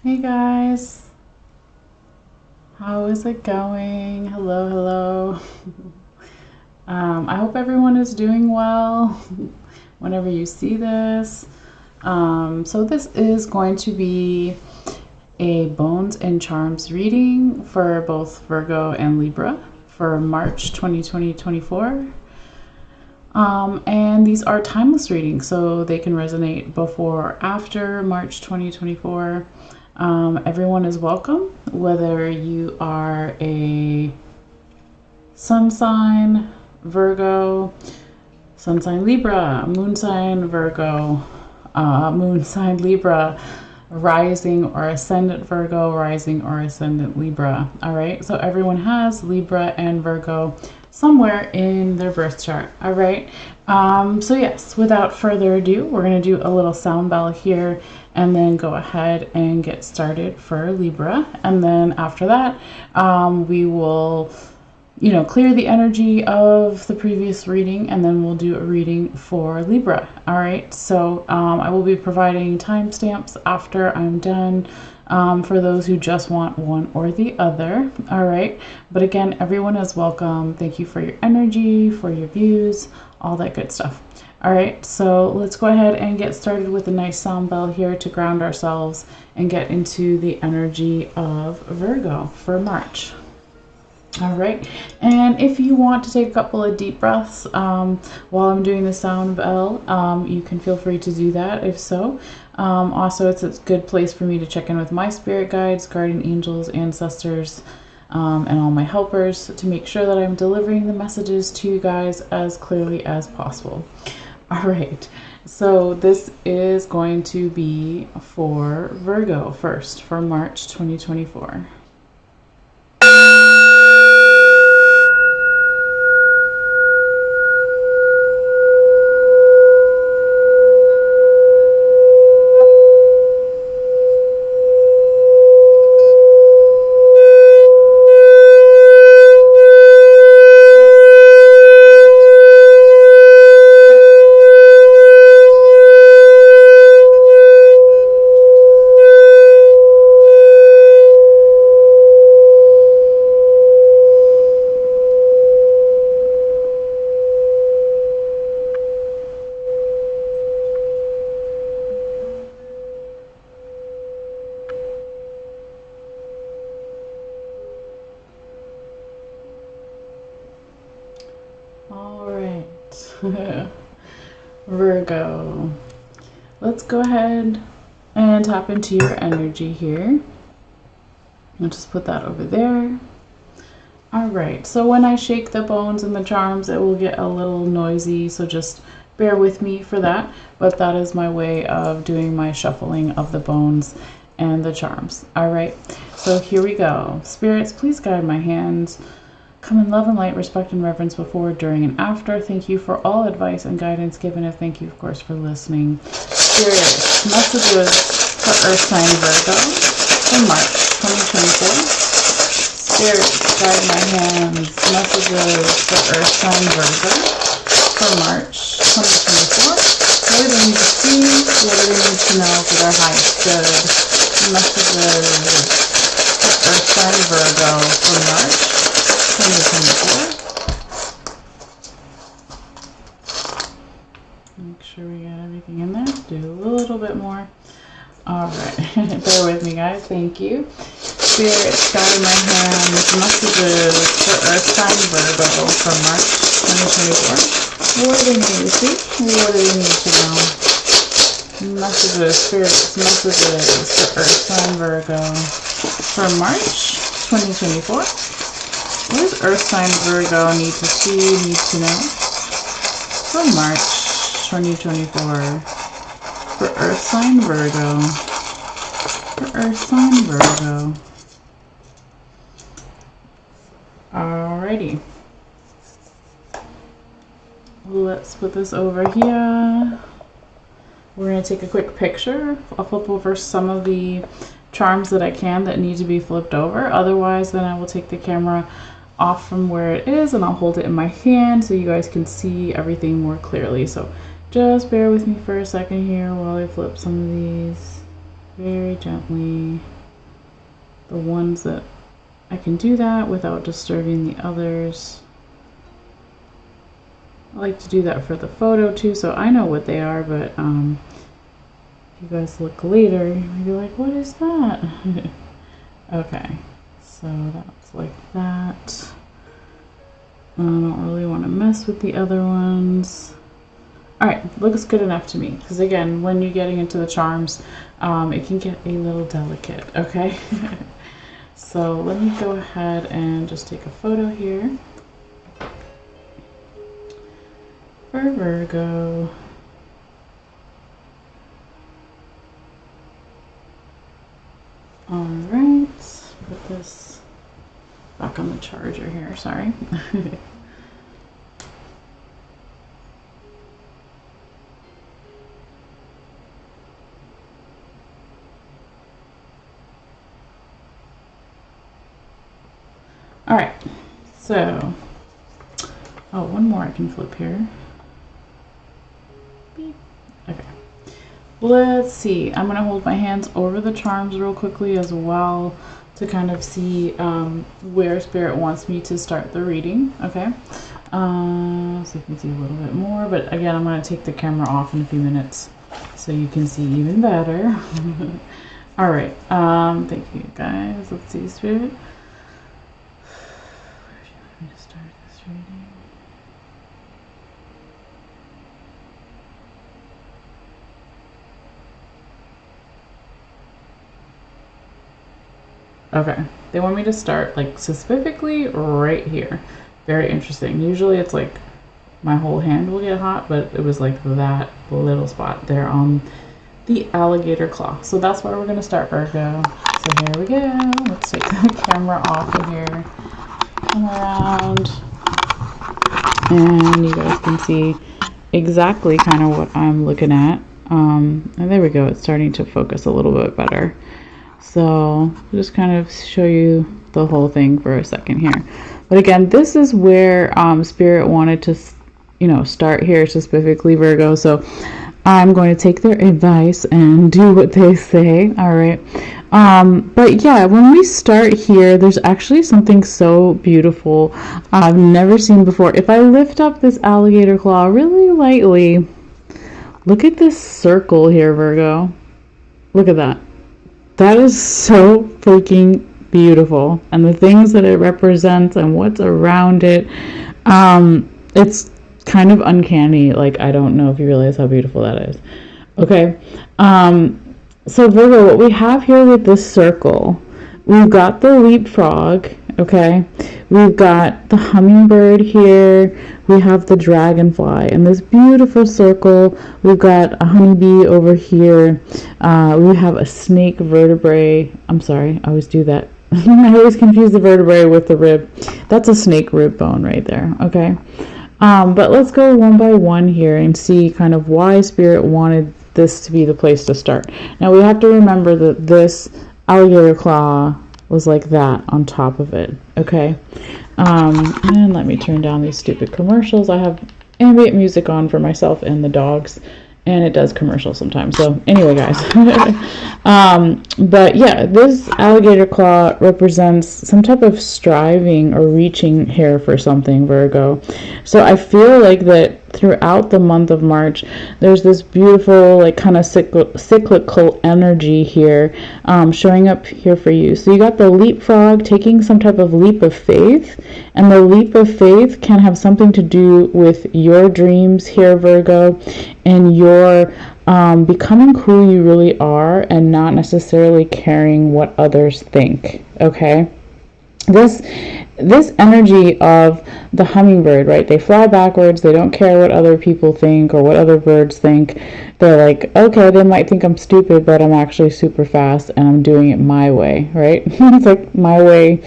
Hey guys, how is it going? Hello, hello. I hope everyone is doing well whenever you see this. So this is going to be a Bones and Charms reading for both Virgo and Libra for March 2024. And these are timeless readings, so they can resonate before or after March 2024. Everyone is welcome, whether you are a sun sign, Virgo, sun sign Libra, moon sign Virgo, moon sign Libra, rising or ascendant Virgo, rising or ascendant Libra. All right, so everyone has Libra and Virgo somewhere in their birth chart. All right, so yes, without further ado, we're going to do a little sound bell here and then go ahead and get started for Libra. And then after that, we will clear the energy of the previous reading, and then we'll do a reading for Libra. All right, so I will be providing timestamps after I'm done for those who just want one or the other. All right, but again, everyone is welcome. Thank you for your energy, for your views, all that good stuff. All right, so let's go ahead and get started with a nice sound bell here to ground ourselves and get into the energy of Virgo for March. All right, and if you want to take a couple of deep breaths while I'm doing the sound bell, you can feel free to do that if so. Also, it's a good place for me to check in with my spirit guides, guardian angels, ancestors, and all my helpers to make sure that I'm delivering the messages to you guys as clearly as possible. All right, so this is going to be for Virgo first for March 2024. All right, Virgo, let's go ahead and tap into your energy here. I'll just put that over there. All right, so when I shake the bones and the charms, it will get a little noisy, so just bear with me for that. But that is my way of doing my shuffling of the bones and the charms. All right, so here we go. Spirits, please guide my hands. Come in love and light, respect and reverence before, during, and after. Thank you for all advice and guidance given, and thank you, of course, for listening. Spirit, messages for Earth sign Virgo for March 2024. Spirit, guide my hands. Messages for Earth sign Virgo for March 2024. What do they need to see? What do they need to know for their highest good? Messages for Earth sign Virgo for March 2024. Make sure we got everything in there. Do a little bit more. All right, bear with me, guys. Thank you. Spirit, guide my hands. Messages for Earth sign Virgo for March 2024. What do they need to see? What do they need to know? Messages, spirits, messages for Earth sign Virgo for March 2024. What does Earth sign Virgo need to see, need to know for March 2024? For Earth sign Virgo. For Earth sign Virgo. Alrighty. Let's put this over here. We're going to take a quick picture. I'll flip over some of the charms that I can that need to be flipped over. Otherwise, then I will take the camera off from where it is and I'll hold it in my hand so you guys can see everything more clearly. So just bear with me for a second here while I flip some of these. very gently. The ones that I can do that without disturbing the others. I like to do that for the photo too, so I know what they are, but if you guys look later, you might be like, what is that? Okay, so that's like that. I don't really want to mess with the other ones. Alright, looks good enough to me, because again, when you're getting into the charms, it can get a little delicate, okay? So let me go ahead and just take a photo here for Virgo. Alright, put this back on the charger here, sorry. Alright, so, oh, one more I can flip here. Beep. Okay, let's see. I'm going to hold my hands over the charms real quickly as well to kind of see where Spirit wants me to start the reading, okay? So you can see a little bit more, but again, I'm going to take the camera off in a few minutes so you can see even better. Alright, thank you guys. Let's see, Spirit. To start this reading. Okay, they want me to start like specifically right here. Very interesting. Usually it's like my whole hand will get hot, but it was like that little spot there on the alligator claw. So that's where we're going to start, Virgo. So here we go. Let's take the camera off of here. Come around, and you guys can see exactly kind of what I'm looking at. And there we go, it's starting to focus a little bit better. So I'll just kind of show you the whole thing for a second here. But again, this is where Spirit wanted to, you know, start here specifically, Virgo. So I'm going to take their advice and do what they say. All right. But yeah, when we start here, there's actually something so beautiful I've never seen before. If I lift up this alligator claw really lightly, look at this circle here, Virgo. Look at that. That is so freaking beautiful. And the things that it represents and what's around it, it's kind of uncanny. Like, I don't know if you realize how beautiful that is. Okay. So Virgo, what we have here with this circle, we've got the leapfrog, okay? We've got the hummingbird here. We have the dragonfly in this beautiful circle. We've got a honeybee over here. We have a snake vertebrae. I'm sorry, I always do that. I always confuse the vertebrae with the rib. That's a snake rib bone right there, okay? But let's go one by one here and see kind of why Spirit wanted this to be the place to start. Now we have to remember that this alligator claw was like that on top of it, okay? And let me turn down these stupid commercials. I have ambient music on for myself and the dogs, and it does commercials sometimes. So anyway, guys, but yeah, this alligator claw represents some type of striving or reaching here for something, Virgo. So I feel like that throughout the month of March, there's this beautiful, like, kind of cyclical energy here showing up here for you. So you got the leapfrog taking some type of leap of faith, and the leap of faith can have something to do with your dreams here, Virgo, and your becoming who you really are and not necessarily caring what others think, okay? This energy of the hummingbird, right? They fly backwards. They don't care what other people think or what other birds think. They're like, okay, they might think I'm stupid, but I'm actually super fast and I'm doing it my way, right? It's like my way.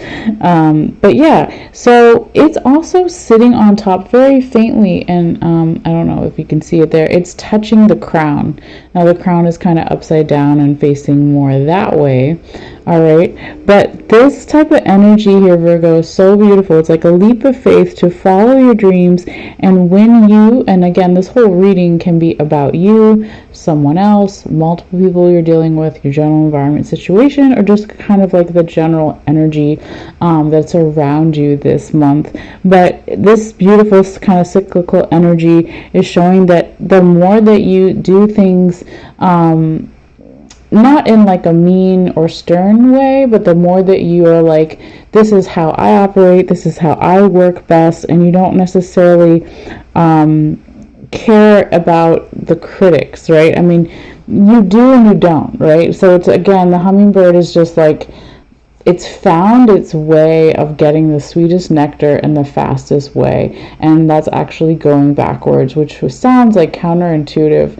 But yeah, so it's also sitting on top very faintly, and I don't know if you can see it there. It's touching the crown. Now the crown is kind of upside down and facing more that way. All right, but this type of energy here, Virgo, is so beautiful. It's like a leap of faith to follow your dreams, and when you, and again, this whole reading can be about you, someone else, multiple people you're dealing with, your general environment situation, or just kind of like the general energy that's around you this month. But this beautiful kind of cyclical energy is showing that the more that you do things, not in like a mean or stern way, but the more that you are like, this is how I operate, this is how I work best, and you don't necessarily care about the critics, right? I mean, you do and you don't, right? So it's, again, the hummingbird is just like, it's found its way of getting the sweetest nectar in the fastest way, and that's actually going backwards, which sounds like counterintuitive,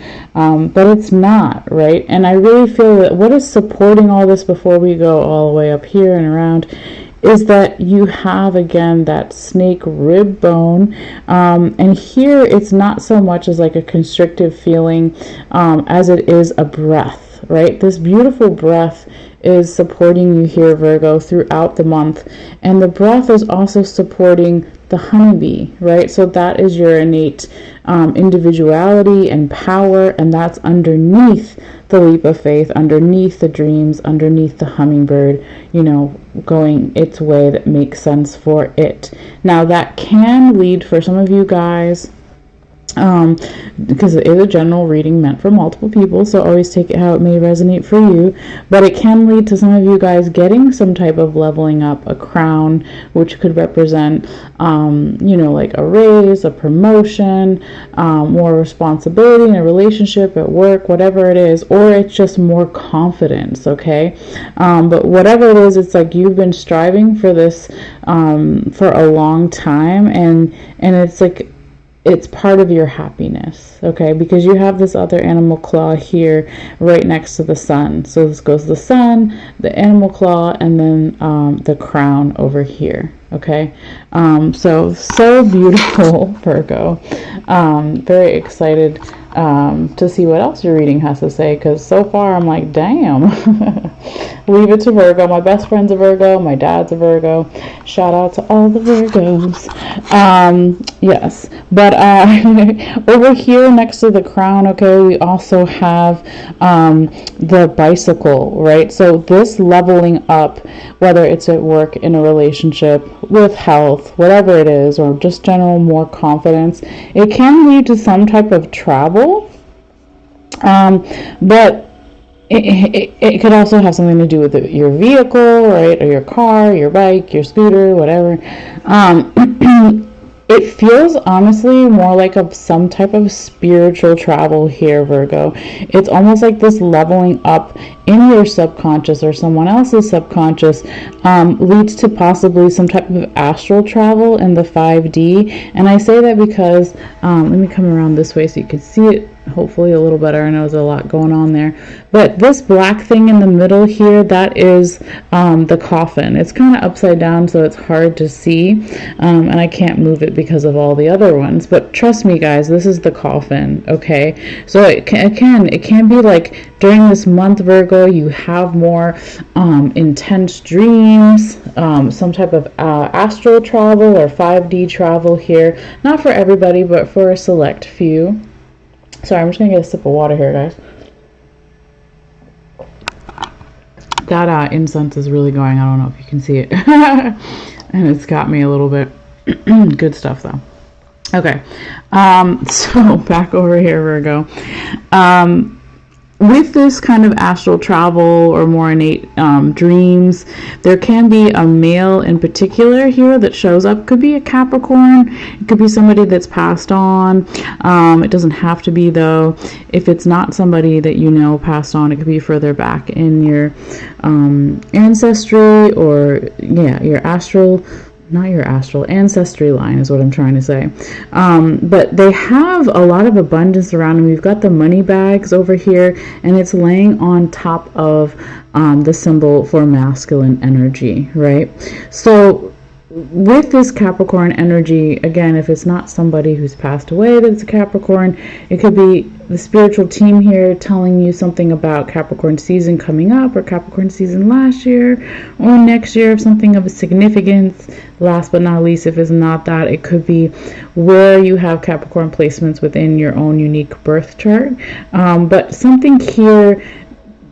but it's not, right? And I really feel that what is supporting all this, before we go all the way up here and around, is that you have, again, that snake rib bone, and here it's not so much as like a constrictive feeling as it is a breath, right? This beautiful breath is supporting you here, Virgo, throughout the month. And the breath is also supporting the honeybee, right? So that is your innate individuality and power, and that's underneath the leap of faith, underneath the dreams, underneath the hummingbird, you know, going its way that makes sense for it. Now, that can lead, for some of you guys, because it is a general reading meant for multiple people, so always take it how it may resonate for you, but it can lead to some of you guys getting some type of leveling up, a crown, which could represent, you know, like a raise, a promotion, more responsibility in a relationship, at work, whatever it is, or it's just more confidence, okay? But whatever it is, it's like you've been striving for this for a long time, and it's like, it's part of your happiness, okay? Because you have this other animal claw here right next to the sun. So this goes the sun, the animal claw, and then the crown over here, okay? So beautiful, Virgo. Very excited to see what else your reading has to say, because so far I'm like, damn. Leave it to Virgo. My best friend's a Virgo. My dad's a Virgo. Shout out to all the Virgos. Yes. But over here next to the crown, okay, we also have the bicycle, right? So this leveling up, whether it's at work, in a relationship, with health, whatever it is, or just general more confidence, it can lead to some type of travel. But it could also have something to do with your vehicle, right? Or your car, your bike, your scooter, whatever. It feels honestly more like some type of spiritual travel here, Virgo. It's almost like this leveling up in your subconscious or someone else's subconscious leads to possibly some type of astral travel in the 5D. And I say that because, let me come around this way so you can see it hopefully a little better. I know there's a lot going on there, but this black thing in the middle here, that is the coffin. It's kind of upside down, so it's hard to see, and I can't move it because of all the other ones, but trust me guys, this is the coffin, okay? So it can be like during this month, Virgo, you have more intense dreams, some type of astral travel or 5D travel here. Not for everybody, but for a select few. Sorry, I'm just going to get a sip of water here, guys. That incense is really going. I don't know if you can see it. And it's got me a little bit. Good stuff, though. Okay. So back over here, Virgo. With this kind of astral travel or more innate dreams, there can be a male in particular here that shows up. Could be a Capricorn. It could be somebody that's passed on. It doesn't have to be, though. If it's not somebody that you know passed on, it could be further back in your ancestry, or your astral. Not your astral, ancestry line is what I'm trying to say. But they have a lot of abundance around them. We've got the money bags over here, and it's laying on top of the symbol for masculine energy, right? So with this Capricorn energy, again, if it's not somebody who's passed away that's a Capricorn, it could be the spiritual team here telling you something about Capricorn season coming up, or Capricorn season last year or next year, of something of significance. Last but not least, if it's not that, it could be where you have Capricorn placements within your own unique birth chart. But something here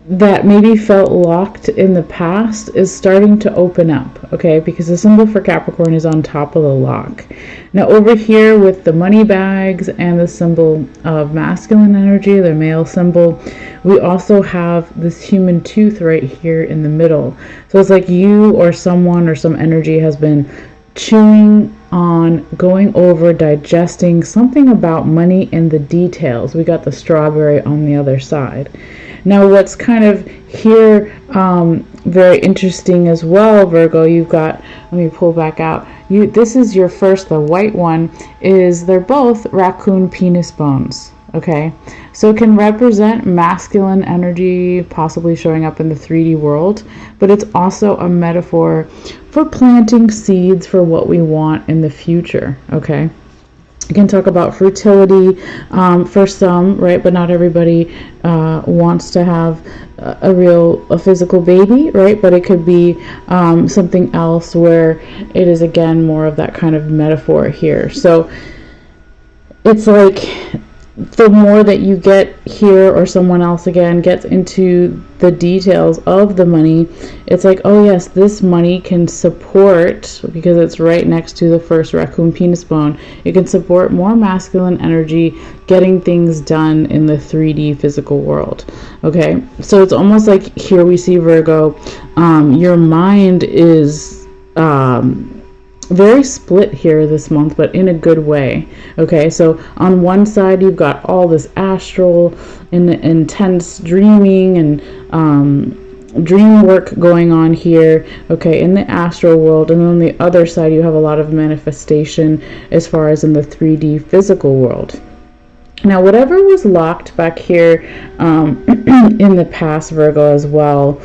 that maybe felt locked in the past is starting to open up, okay? Because the symbol for Capricorn is on top of the lock. Now over here with the money bags and the symbol of masculine energy, the male symbol, we also have this human tooth right here in the middle. So it's like you or someone or some energy has been chewing on, going over, digesting something about money in the details. We got the strawberry on the other side. Now what's kind of here very interesting as well, Virgo, you've got, let me pull back out, this is your first, the white one, is they're both raccoon penis bones, okay? So it can represent masculine energy possibly showing up in the 3D world, but it's also a metaphor for planting seeds for what we want in the future, okay? You can talk about fertility for some, right? But not everybody wants to have a physical baby, right? But it could be something else where it is, again, more of that kind of metaphor here. So it's like the more that you get here, or someone else again gets into the details of the money, it's like, oh yes, this money can support, because it's right next to the first raccoon penis bone, it can support more masculine energy, getting things done in the 3D physical world. Okay, so it's almost like here we see, Virgo, your mind is very split here this month, but in a good way. Okay, so on one side you've got all this astral and intense dreaming and dream work going on here, okay, in the astral world, and then on the other side you have a lot of manifestation as far as in the 3D physical world. Now whatever was locked back here in the past, Virgo, as well,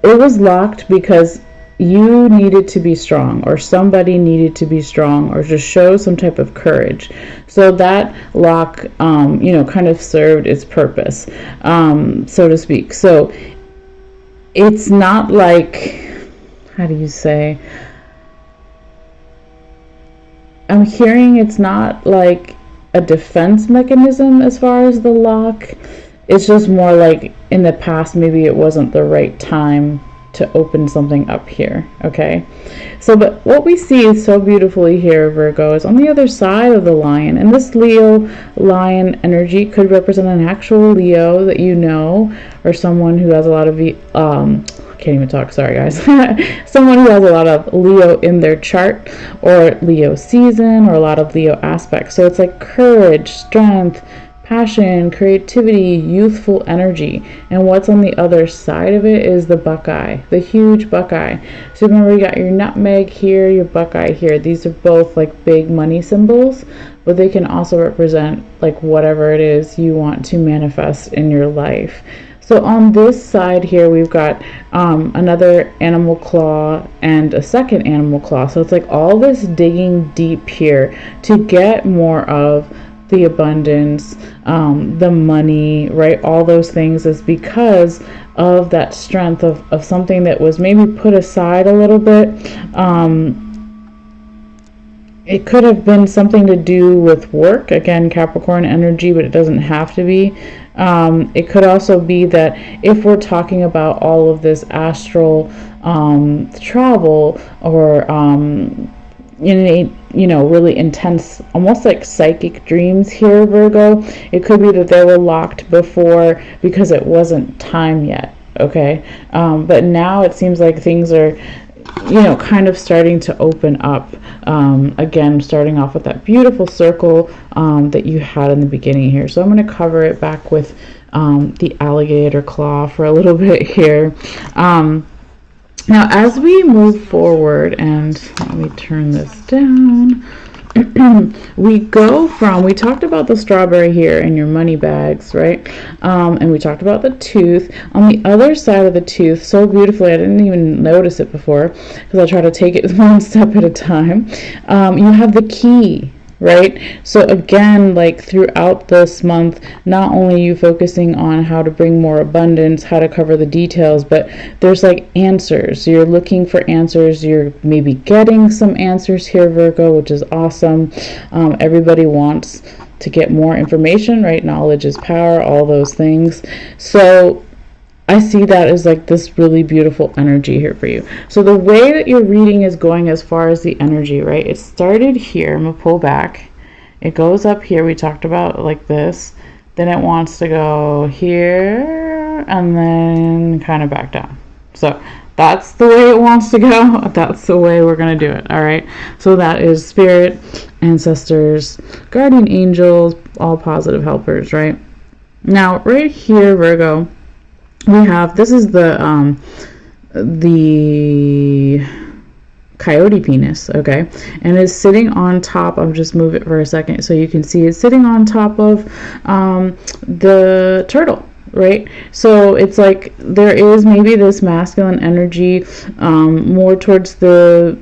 it was locked because you needed to be strong, or somebody needed to be strong, or just show some type of courage. So that lock, kind of served its purpose, so to speak. So it's not like, how do you say? I'm hearing it's not like a defense mechanism as far as the lock. It's just more like in the past, maybe it wasn't the right time to open something up here, okay? So, but what we see is so beautifully here, Virgo, is on the other side of the lion, and this Leo lion energy could represent an actual Leo that you know, or someone who has a lot of can't even talk, sorry guys. Someone who has a lot of Leo in their chart, or Leo season, or a lot of Leo aspects. So it's like courage, strength, passion, creativity, youthful energy. And what's on the other side of it is the buckeye, the huge buckeye. So remember, you got your nutmeg here, your buckeye here. These are both like big money symbols, but they can also represent like whatever it is you want to manifest in your life. So on this side here, we've got another animal claw and a second animal claw. So it's like all this digging deep here to get more of the abundance, the money, right? All those things is because of that strength of something that was maybe put aside a little bit. It could have been something to do with work, again, Capricorn energy, but it doesn't have to be. It could also be that if we're talking about all of this astral travel, or really intense, almost like psychic dreams here, Virgo, it could be that they were locked before because it wasn't time yet, okay? But now it seems like things are, kind of starting to open up. Again, starting off with that beautiful circle that you had in the beginning here. So I'm going to cover it back with the alligator claw for a little bit here. Now, as we move forward, and let me turn this down, we talked about the strawberry here and your money bags, right? And we talked about the tooth. On the other side of the tooth, so beautifully, I didn't even notice it before because I try to take it one step at a time. You have the key. right? So again, like throughout this month, not only are you focusing on how to bring more abundance, how to cover the details, but there's like answers. You're looking for answers. You're maybe getting some answers here, Virgo, which is awesome. Everybody wants to get more information, right? Knowledge is power, all those things. So I see that as like this really beautiful energy here for you. So the way that your reading is going as far as the energy, right? It started here. I'm going to pull back. It goes up here. We talked about like this. Then it wants to go here and then kind of back down. So that's the way it wants to go. That's the way we're going to do it. All right. So that is spirit, ancestors, guardian angels, all positive helpers, right? Now, right here, Virgo, we have, this is the coyote penis, okay, and it's sitting on top. I'll just move it for a second so you can see it's sitting on top of the turtle, right? So it's like there is maybe this masculine energy more towards the,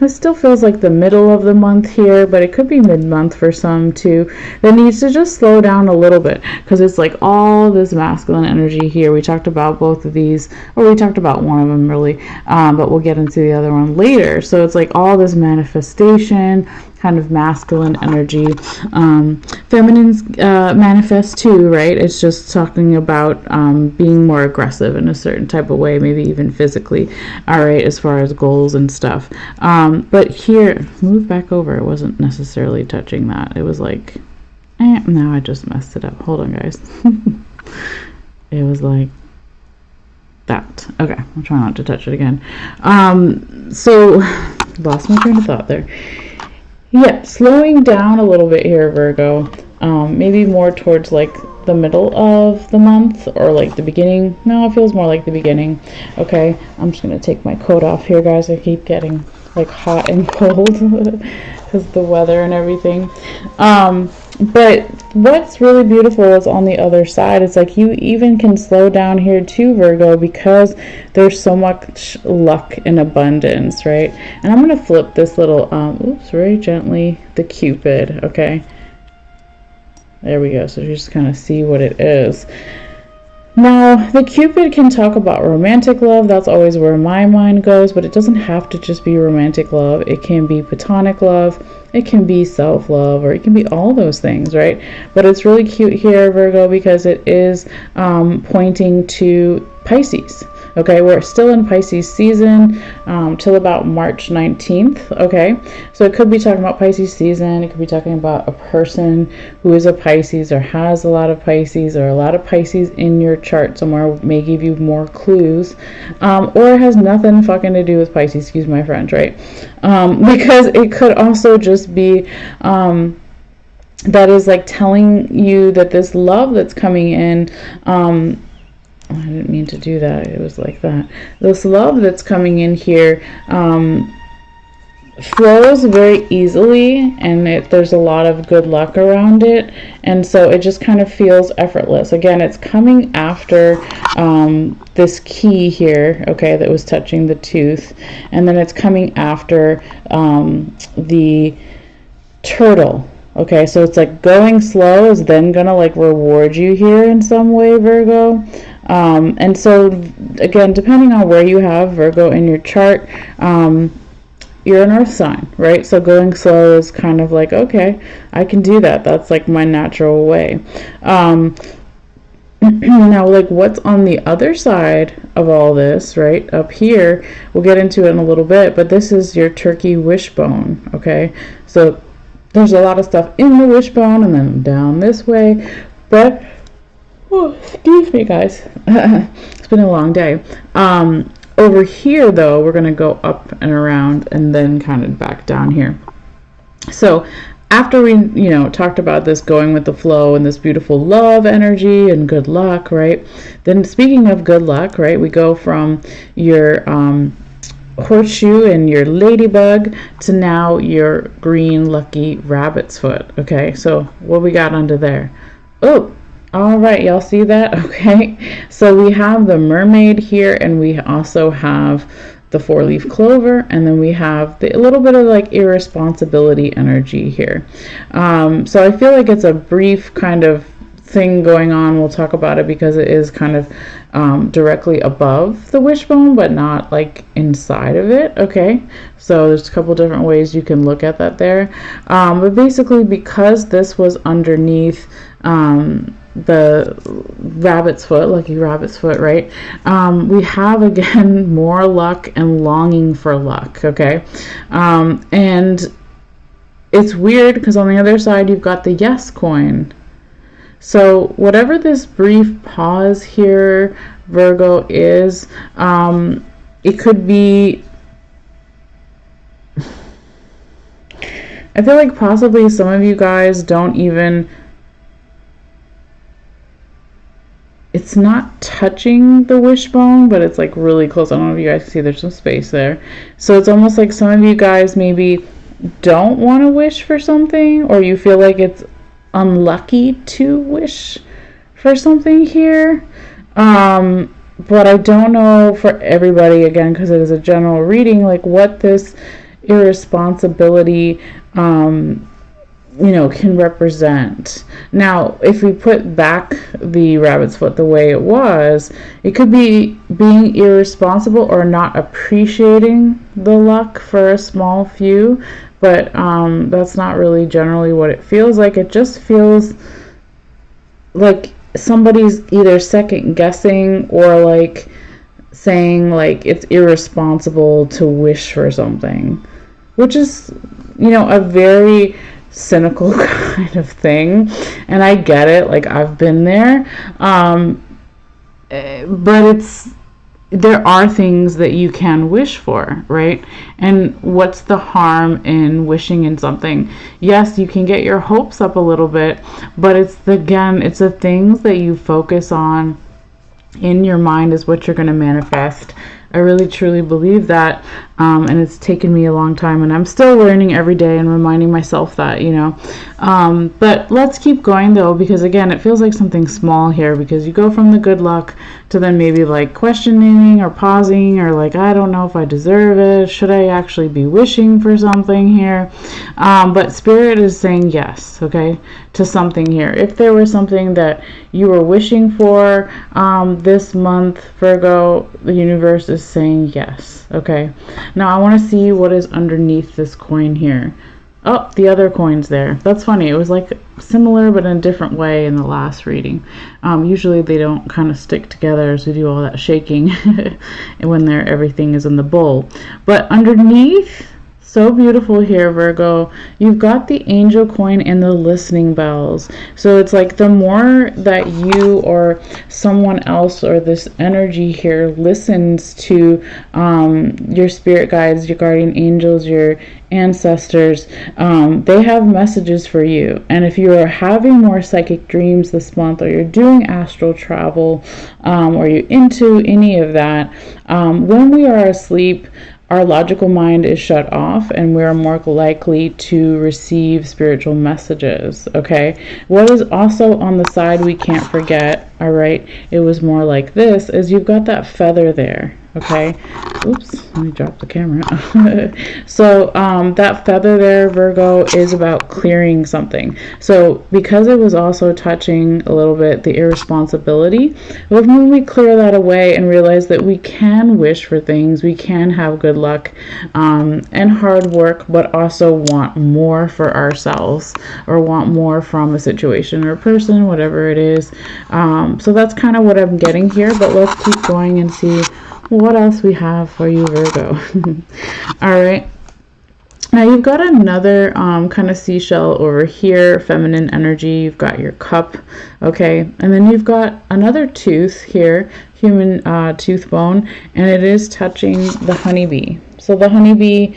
it still feels like the middle of the month here, but it could be mid-month for some too, that needs to just slow down a little bit, because it's like all this masculine energy here. We talked about both of these, or we talked about one of them really, but we'll get into the other one later. So it's like all this manifestation, kind of masculine energy. Feminines manifest too, right? It's just talking about being more aggressive in a certain type of way, maybe even physically, all right, as far as goals and stuff. But here, move back over. It wasn't necessarily touching that. It was like, now I just messed it up. Hold on, guys. It was like that. Okay, I'll try not to touch it again. So, lost my train of thought there. Yeah, slowing down a little bit here, Virgo. Maybe more towards like the middle of the month, or like the beginning. No, it feels more like the beginning. Okay, I'm just gonna take my coat off here, guys. I keep getting like hot and cold because the weather and everything. But what's really beautiful is on the other side, it's like you even can slow down here too, Virgo, because there's so much luck and abundance, right? And I'm going to flip this little, oops, very gently, the Cupid, okay? There we go. So you just kind of see what it is. Now, the Cupid can talk about romantic love. That's always where my mind goes, but it doesn't have to just be romantic love. It can be platonic love. It can be self-love, or it can be all those things, right? But it's really cute here, Virgo, because it is pointing to Pisces. Okay, we're still in Pisces season till about March 19th, okay? So it could be talking about Pisces season. It could be talking about a person who is a Pisces or has a lot of Pisces, or a lot of Pisces in your chart somewhere may give you more clues. Or it has nothing fucking to do with Pisces, excuse my French, right? Because it could also just be that is like telling you that this love that's coming in, I didn't mean to do that. It was like that. This love that's coming in here flows very easily, and there's a lot of good luck around it. And so it just kind of feels effortless. Again, it's coming after this key here, okay, that was touching the tooth. And then it's coming after the turtle. Okay, so it's like going slow is then gonna like reward you here in some way, Virgo. And so again, depending on where you have Virgo in your chart, you're an earth sign, right? So going slow is kind of like, okay, I can do that. That's like my natural way. Now, like what's on the other side of all this, right? Up here, we'll get into it in a little bit, but this is your turkey wishbone, okay? So there's a lot of stuff in the wishbone and then down this way, but oh, excuse me, guys. It's been a long day. Over here, though, we're going to go up and around and then kind of back down here. So after we, talked about this going with the flow and this beautiful love energy and good luck, right? Then speaking of good luck, right, we go from your horseshoe and your ladybug to now your green lucky rabbit's foot. Okay, so what we got under there? Oh, all right, y'all see that? Okay, so we have the mermaid here, and we also have the 4-leaf clover, and then we have a little bit of like irresponsibility energy here. So I feel like it's a brief kind of thing going on. We'll talk about it because it is kind of directly above the wishbone, but not like inside of it. Okay, so there's a couple different ways you can look at that there. But basically, because this was underneath the rabbit's foot, lucky rabbit's foot, right? We have again more luck and longing for luck. Okay, and it's weird because on the other side you've got the yes coin. So whatever this brief pause here, Virgo, is, it could be, I feel like possibly some of you guys don't even, it's not touching the wishbone, but it's like really close. I don't know if you guys can see, there's some space there. So it's almost like some of you guys maybe don't want to wish for something, or you feel like it's unlucky to wish for something here, but I don't know for everybody, again, because it is a general reading, like what this irresponsibility can represent. Now, if we put back the rabbit's foot the way it was, it could be being irresponsible or not appreciating the luck for a small few. But that's not really generally what it feels like. It just feels like somebody's either second guessing or like saying like it's irresponsible to wish for something, which is, a very cynical kind of thing. And I get it, like I've been there. But there are things that you can wish for, right? And what's the harm in wishing in something? Yes, you can get your hopes up a little bit, but it's the things that you focus on in your mind is what you're going to manifest. I really truly believe that, and it's taken me a long time, and I'm still learning every day and reminding myself that, but let's keep going though, because again, it feels like something small here, because you go from the good luck to then maybe like questioning or pausing or like, I don't know if I deserve it, should I actually be wishing for something here? But Spirit is saying yes, okay, to something here. If there was something that you were wishing for this month, Virgo, the universe is saying yes. Okay, now I want to see what is underneath this coin here. Oh, the other coin's there. That's funny. It was like similar but in a different way in the last reading. Usually they don't kind of stick together as we do all that shaking when everything is in the bowl. But underneath, so beautiful here, Virgo, you've got the angel coin and the listening bells. So it's like the more that you or someone else or this energy here listens to your spirit guides, your guardian angels, your ancestors, they have messages for you. And if you are having more psychic dreams this month, or you're doing astral travel, or you're into any of that, when we are asleep, our logical mind is shut off and we're more likely to receive spiritual messages, okay? What is also on the side we can't forget, all right, it was more like this, is you've got that feather there, okay? Oops, let me drop the camera. So that feather there, Virgo, is about clearing something. So because it was also touching a little bit the irresponsibility, when we clear that away and realize that we can wish for things, we can have good luck and hard work, but also want more for ourselves or want more from a situation or person, whatever it is. So that's kind of what I'm getting here, but let's keep going and see what else we have for you, Virgo. All right. Now you've got another kind of seashell over here, feminine energy. You've got your cup, okay? And then you've got another tooth here, human tooth bone, and it is touching the honeybee. So the honeybee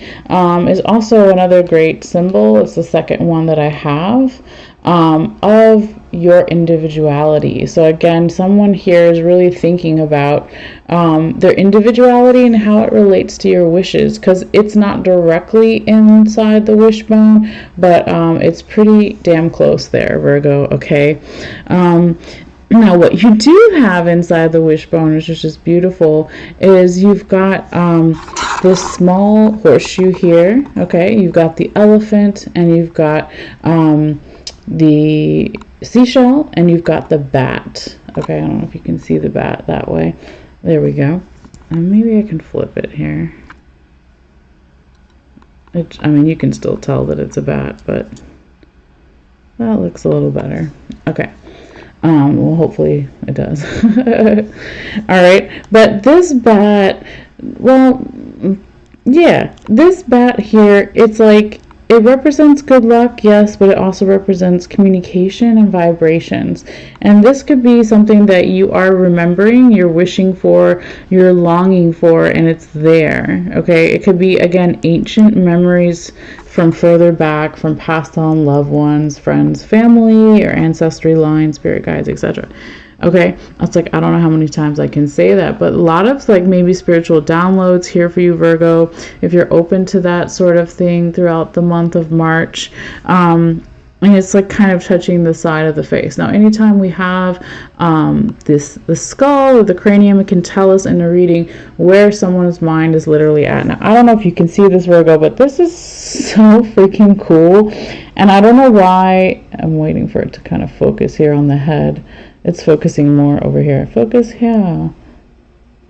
is also another great symbol. It's the second one that I have of your individuality. So again, someone here is really thinking about their individuality and how it relates to your wishes, because it's not directly inside the wishbone, but it's pretty damn close there, Virgo, okay? Now, what you do have inside the wishbone, which is just beautiful, is you've got this small horseshoe here. Okay, you've got the elephant, and you've got the seashell, and you've got the bat. Okay, I don't know if you can see the bat that way. There we go. Maybe I can flip it here. I mean, you can still tell that it's a bat, but that looks a little better. Okay. Well, hopefully it does. All right. But this bat, well, yeah, this bat here, it's like, it represents good luck, yes, but it also represents communication and vibrations. And this could be something that you are remembering, you're wishing for, you're longing for, and it's there, okay? It could be, again, ancient memories from further back, from passed on loved ones, friends, family, or ancestry lines, spirit guides, etc. Okay, it's like, I don't know how many times I can say that, but a lot of like maybe spiritual downloads here for you, Virgo, if you're open to that sort of thing throughout the month of March. And it's like kind of touching the side of the face. Now, anytime we have the skull or the cranium, it can tell us in a reading where someone's mind is literally at. Now, I don't know if you can see this, Virgo, but this is so freaking cool. And I don't know why. I'm waiting for it to kind of focus here on the head. It's focusing more over here. Focus here.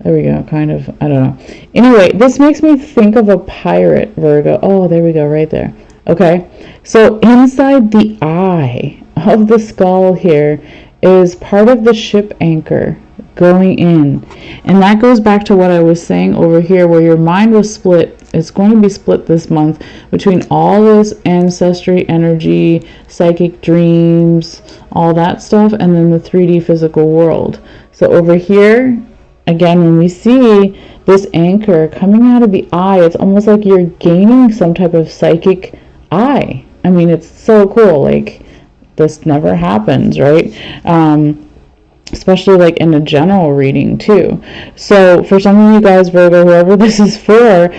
There we go, kind of. I don't know. Anyway, this makes me think of a pirate, Virgo. Oh, there we go, right there. Okay, so inside the eye of the skull here is part of the ship anchor going in. And that goes back to what I was saying over here, where your mind was split. It's going to be split this month between all this ancestry energy, psychic dreams, all that stuff, and then the 3D physical world. So over here, again, when we see this anchor coming out of the eye, it's almost like you're gaining some type of psychic eye. I mean, it's so cool. Like, this never happens, right? Especially like in a general reading too. So for some of you guys, Virgo, whoever this is for,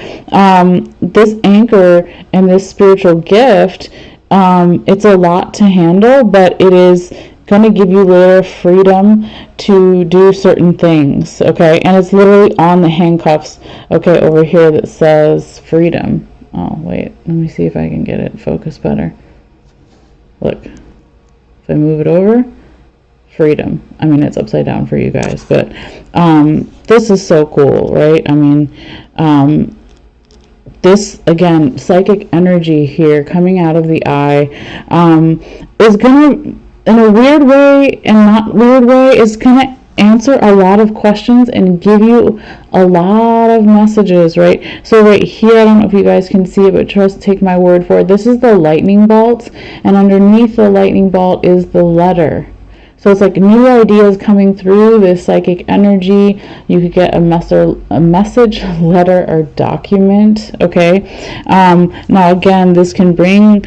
this anchor and this spiritual gift, it's a lot to handle, but it is going to give you later freedom to do certain things, okay? And it's literally on the handcuffs, okay, over here that says freedom. Oh, wait, let me see if I can get it focused better. Look, if I move it over, freedom. I mean, it's upside down for you guys, but this is so cool, right? I mean, this, again, psychic energy here coming out of the eye is going to, in a weird way and not weird way, is going to answer a lot of questions and give you a lot of messages, right? So right here, I don't know if you guys can see it, but trust, take my word for it. This is the lightning bolt, and underneath the lightning bolt is the letter. So it's like new ideas coming through this psychic energy. You could get a message, letter, or document, okay? Now, again, this can bring...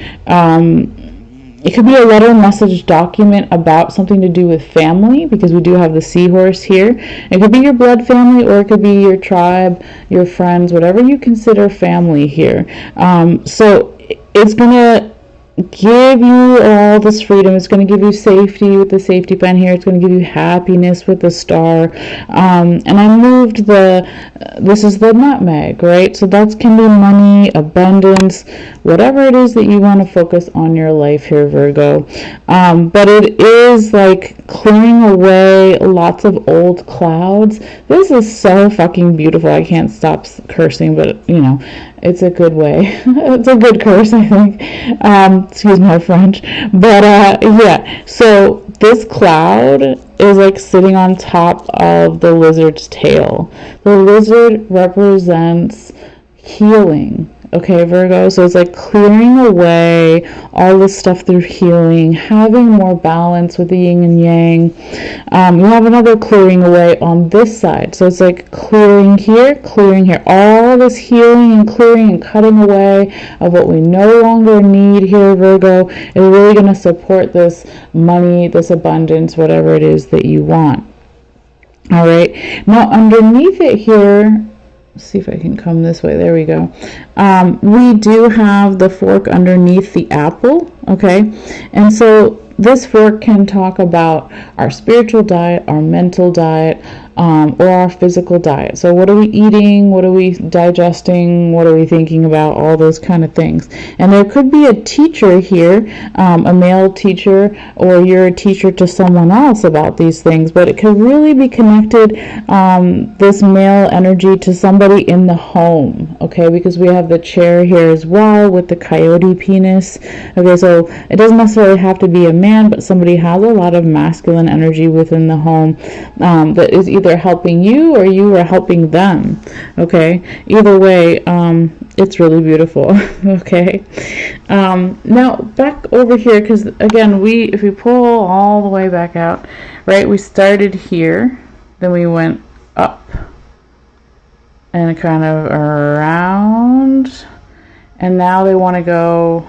it could be a letter, message, document about something to do with family, because we do have the seahorse here. It could be your blood family, or it could be your tribe, your friends, whatever you consider family here. So it's going to give you all this freedom. It's going to give you safety with the safety pen here. It's going to give you happiness with the star. And I moved this is the nutmeg, right? So that can be money, abundance, whatever it is that you want to focus on your life here, Virgo. But it is like clearing away lots of old clouds. This is so fucking beautiful. I can't stop cursing, but you know, it's a good way. It's a good curse, I think. Excuse my French. But yeah, so this cloud is like sitting on top of the lizard's tail. The lizard represents healing. Okay, Virgo, so it's like clearing away all this stuff through healing, having more balance with the yin and yang. You have another clearing away on this side. So it's like clearing here, all this healing and clearing and cutting away of what we no longer need here, Virgo, is really going to support this money, this abundance, whatever it is that you want. All right, now underneath it here, see if I can come this way. There we go. We do have the fork underneath the apple, okay? And so this fork can talk about our spiritual diet, our mental diet, or our physical diet. So what are we eating? What are we digesting? What are we thinking about? All those kind of things. And there could be a teacher here, a male teacher, or you're a teacher to someone else about these things, but it could really be connected, this male energy, to somebody in the home, okay? Because we have the chair here as well with the coyote penis. Okay, so it doesn't necessarily have to be a man, but somebody has a lot of masculine energy within the home, that is either helping you or you are helping them. Okay, either way, it's really beautiful. Okay, now back over here, because again, if we pull all the way back out, right, we started here, then we went up and kind of around, and now they want to go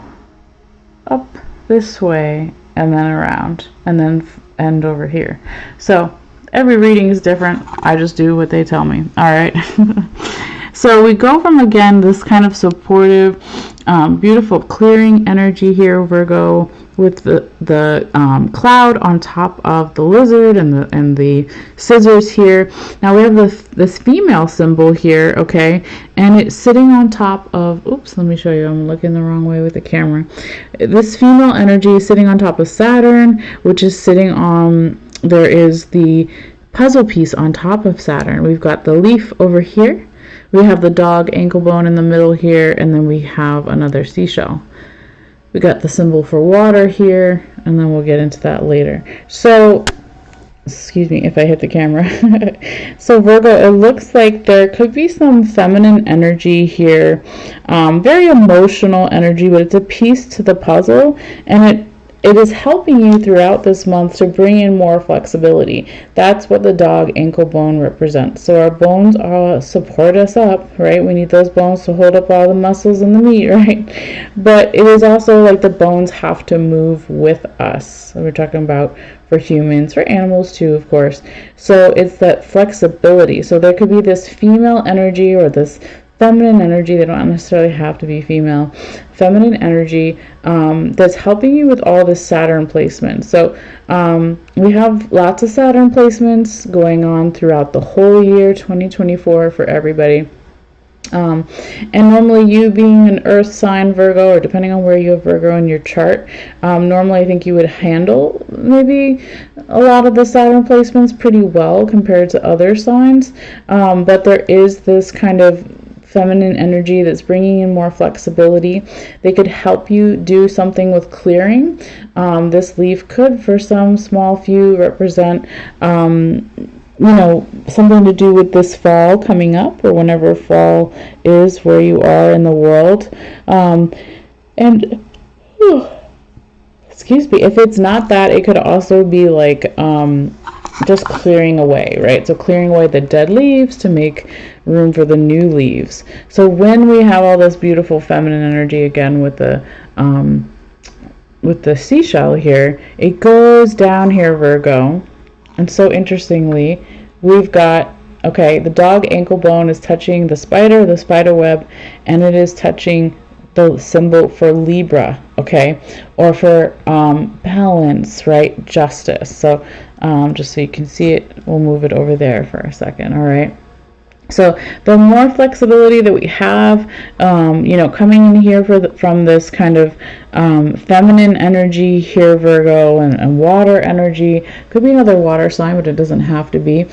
up this way and then around and then end over here. So every reading is different. I just do what they tell me. All right. So we go from, again, this kind of supportive, beautiful clearing energy here, Virgo, with the cloud on top of the lizard and the scissors here. Now we have this female symbol here, okay, and it's sitting on top of, oops, let me show you, I'm looking the wrong way with the camera. This female energy is sitting on top of Saturn, which is sitting on, there is the puzzle piece on top of Saturn. We've got the leaf over here. We have the dog ankle bone in the middle here, and then we have another seashell. We got the symbol for water here, and then we'll get into that later. So, excuse me if I hit the camera. So Virgo, it looks like there could be some feminine energy here, very emotional energy, but it's a piece to the puzzle, and it is helping you throughout this month to bring in more flexibility. That's what the dog ankle bone represents. So our bones support us up, right? We need those bones to hold up all the muscles and the meat, right? But it is also like the bones have to move with us. So we're talking about for humans, for animals too, of course. So it's that flexibility. So there could be this female energy or this feminine energy. They don't necessarily have to be female. Feminine energy that's helping you with all this Saturn placement. So we have lots of Saturn placements going on throughout the whole year 2024 for everybody. And normally, you being an earth sign, Virgo, or depending on where you have Virgo in your chart, normally I think you would handle maybe a lot of the Saturn placements pretty well compared to other signs, but there is this kind of feminine energy that's bringing in more flexibility. They could help you do something with clearing. This leaf could, for some small few, represent something to do with this fall coming up, or whenever fall is where you are in the world. Excuse me, if it's not that, it could also be like just clearing away, right? So clearing away the dead leaves to make room for the new leaves. So when we have all this beautiful feminine energy, again with the seashell here, it goes down here, Virgo. And so interestingly, we've got, okay, the dog ankle bone is touching the spider web, and it is touching the symbol for Libra, okay, or for balance, right, justice. So just so you can see it, we'll move it over there for a second, all right? So the more flexibility that we have, coming in here from this kind of feminine energy here, Virgo, and water energy, could be another water sign, but it doesn't have to be.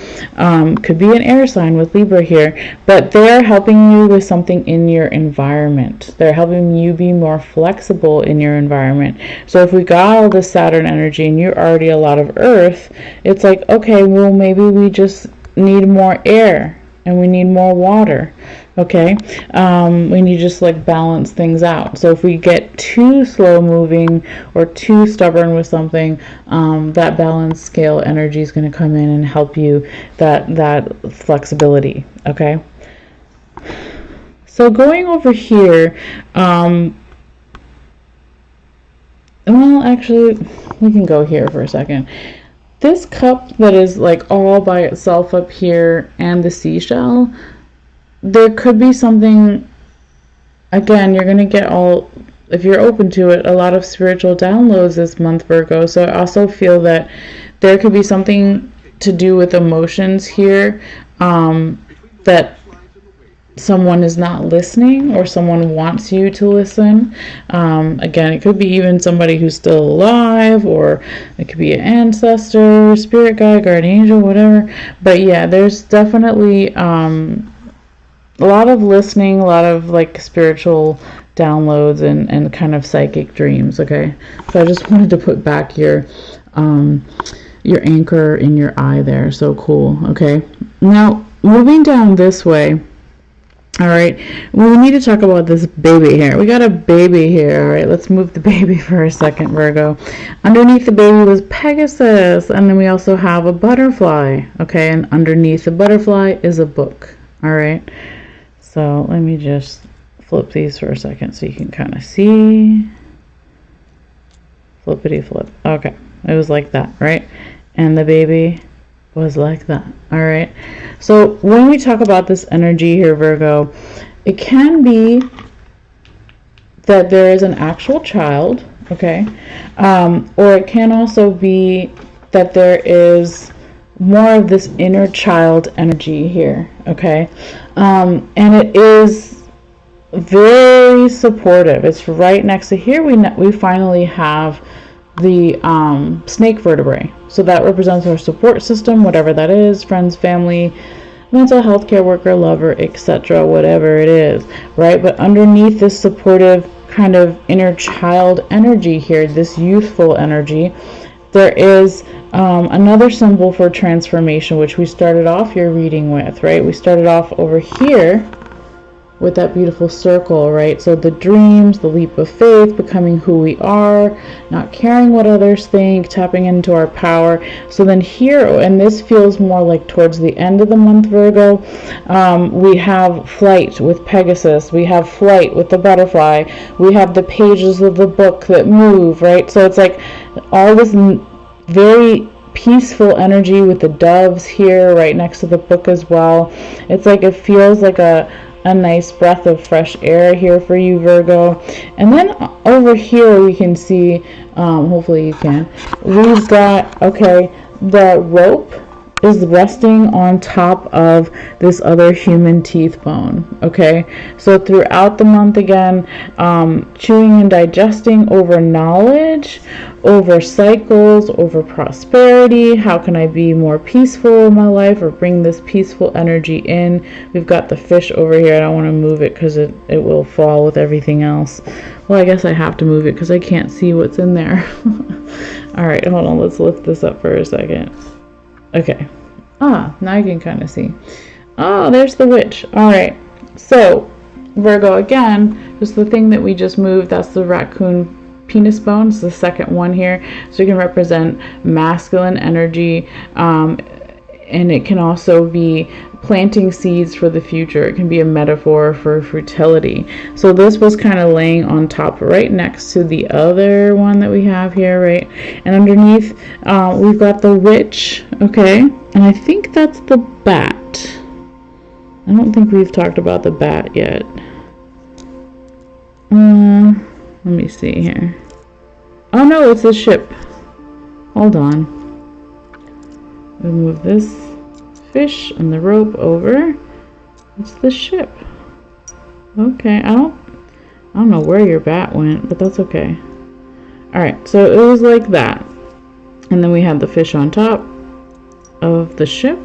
Could be an air sign with Libra here, but they're helping you with something in your environment. They're helping you be more flexible in your environment. So if we got all this Saturn energy and you're already a lot of Earth, it's like, okay, well, maybe we just need more air. And we need more water, okay? We need to just like balance things out. So if we get too slow moving or too stubborn with something, that balance scale energy is going to come in and help you that flexibility, okay? So going over here, well, actually, we can go here for a second. This cup that is like all by itself up here and the seashell, there could be something, again, you're going to get all if you're open to it, a lot of spiritual downloads this month, Virgo. So I also feel that there could be something to do with emotions here, that someone is not listening or someone wants you to listen. Again, it could be even somebody who's still alive, or it could be an ancestor, spirit guide, guardian angel, whatever. But yeah, there's definitely a lot of listening, a lot of like spiritual downloads and kind of psychic dreams. Okay, so I just wanted to put back your anchor in your eye there. So cool. Okay, now moving down this way. All right, we need to talk about this baby here. We got a baby here. All right, let's move the baby for a second, Virgo. Underneath the baby was Pegasus, and then we also have a butterfly. Okay, and underneath the butterfly is a book. All right, so let me just flip these for a second so you can kind of see. Flippity flip. Okay, it was like that, right? And the baby was like that. All right, so when we talk about this energy here, Virgo, it can be that there is an actual child, okay, or it can also be that there is more of this inner child energy here, okay, and it is very supportive. It's right next to here. We finally have the snake vertebrae. So that represents our support system, whatever that is, friends, family, mental health care worker, lover, etc., whatever it is, right? But underneath this supportive kind of inner child energy here, this youthful energy, there is another symbol for transformation, which we started off your reading with, right? We started off over here with that beautiful circle, right? So the dreams, the leap of faith, becoming who we are, not caring what others think, tapping into our power. So then here, and this feels more like towards the end of the month, Virgo, we have flight with Pegasus, we have flight with the butterfly, we have the pages of the book that move, right? So it's like all this very peaceful energy with the doves here right next to the book as well. It's like it feels like a nice breath of fresh air here for you, Virgo. And then over here we can see, hopefully you can, we've got, okay, the rope is resting on top of this other human teeth bone. Okay, so throughout the month, again, chewing and digesting over knowledge, over cycles, over prosperity. How can I be more peaceful in my life, or bring this peaceful energy in? We've got the fish over here. I don't want to move it because it will fall with everything else. Well, I guess I have to move it because I can't see what's in there. All right, hold on, let's lift this up for a second. Okay. Now you can kind of see. There's the witch. All right. So, Virgo, again, just the thing that we just moved, that's the raccoon penis bone. It's the second one here. So it can represent masculine energy, and it can also be planting seeds for the future. It can be a metaphor for fertility. So this was kind of laying on top right next to the other one that we have here, right? And underneath we've got the witch, okay? And I think that's the bat. I don't think we've talked about the bat yet. Let me see here. Oh no, it's a ship. Hold on. We'll move this fish and the rope over. It's the ship. Okay, I don't know where your bat went, but that's okay. Alright, so it was like that. And then we had the fish on top of the ship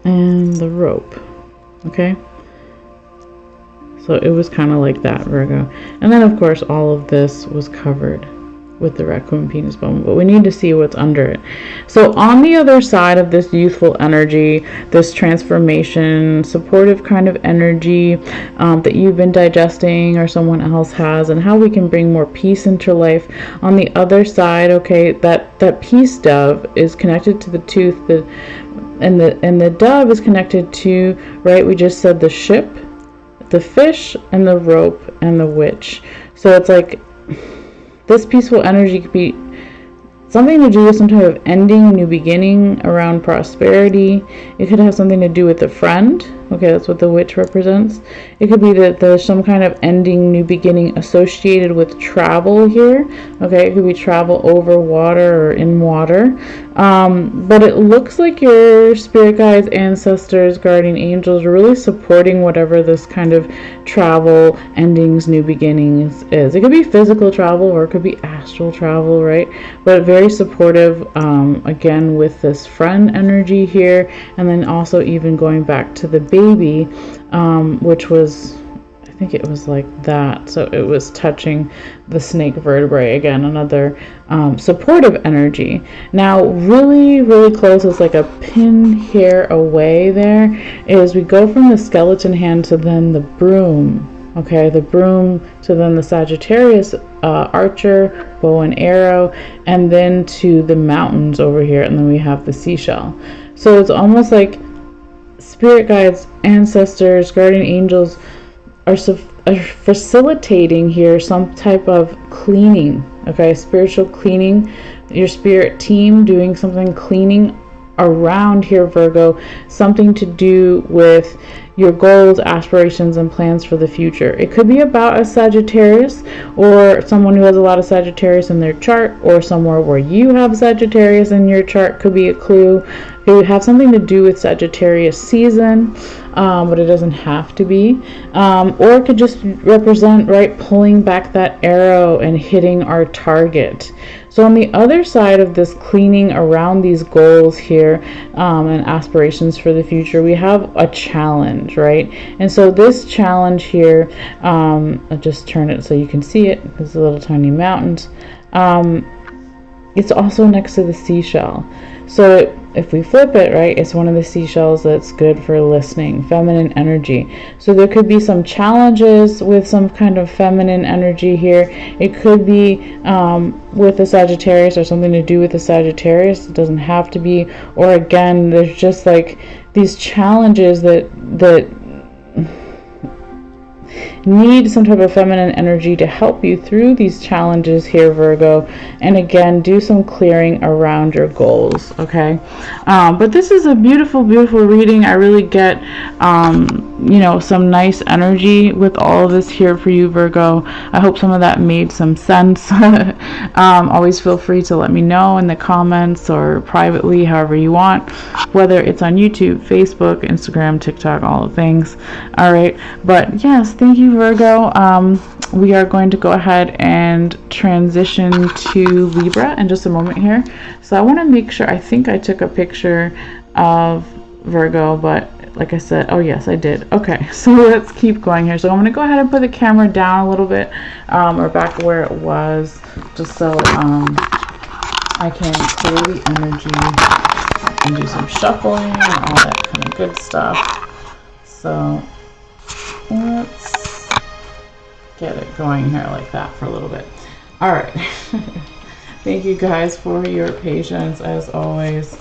and the rope. Okay? So it was kind of like that, Virgo. And then, of course, all of this was covered with the raccoon penis bone, but we need to see what's under it. So on the other side of this youthful energy, this transformation, supportive kind of energy that you've been digesting or someone else has, and how we can bring more peace into life. On the other side, okay, that peace dove is connected to the tooth, and the dove is connected to, right, we just said the ship, the fish, and the rope, and the witch. So it's like this peaceful energy could be something to do with some type of ending, new beginning around prosperity. It could have something to do with a friend, Okay, that's what the witch represents. It could be that there's some kind of ending, new beginning associated with travel here. Okay, it could be travel over water or in water. But it looks like your spirit guides, ancestors, guardian angels are really supporting whatever this kind of travel, endings, new beginnings is. It could be physical travel or it could be astral travel, right? But very supportive, again, with this friend energy here, and then also even going back to the baby, which was, I think it was like that, so it was touching the snake vertebrae. Again, another supportive energy. Now really close, it's like a pin hair away, there is, we go from the skeleton hand to then the broom. Okay, the broom to then the Sagittarius archer, bow and arrow, and then to the mountains over here, and then we have the seashell. So it's almost like spirit guides, ancestors, guardian angels are facilitating here some type of cleaning. Okay, spiritual cleaning, your spirit team doing something cleaning around here, Virgo, something to do with your goals, aspirations, and plans for the future. It could be about a Sagittarius or someone who has a lot of Sagittarius in their chart, or somewhere where you have Sagittarius in your chart could be a clue. It would have something to do with Sagittarius season, but it doesn't have to be. Or it could just represent, right, pulling back that arrow and hitting our target. So on the other side of this cleaning around these goals here, and aspirations for the future, we have a challenge, right? And so this challenge here, I'll just turn it so you can see it. There's a little tiny mountains. It's also next to the seashell. So if we flip it, right, it's one of the seashells that's good for listening, feminine energy. So there could be some challenges with some kind of feminine energy here. It could be with a Sagittarius or something to do with a Sagittarius. It doesn't have to be. Or again, there's just like these challenges that need some type of feminine energy to help you through these challenges here, Virgo. And again, do some clearing around your goals. Okay, but this is a beautiful reading. I really get you know, some nice energy with all of this here for you, Virgo. I hope some of that made some sense. Always feel free to let me know in the comments or privately, however you want, whether it's on YouTube, Facebook, Instagram, TikTok, all the things. All right, but yes, thank you, Virgo. We are going to go ahead and transition to Libra in just a moment here. So I want to make sure, I think I took a picture of Virgo, but like I said, oh yes, I did. Okay, so let's keep going here. So I'm going to go ahead and put the camera down a little bit, or back where it was, just so I can clear the energy and do some shuffling and all that kind of good stuff. So let's get it going here like that for a little bit. All right. Thank you guys for your patience as always.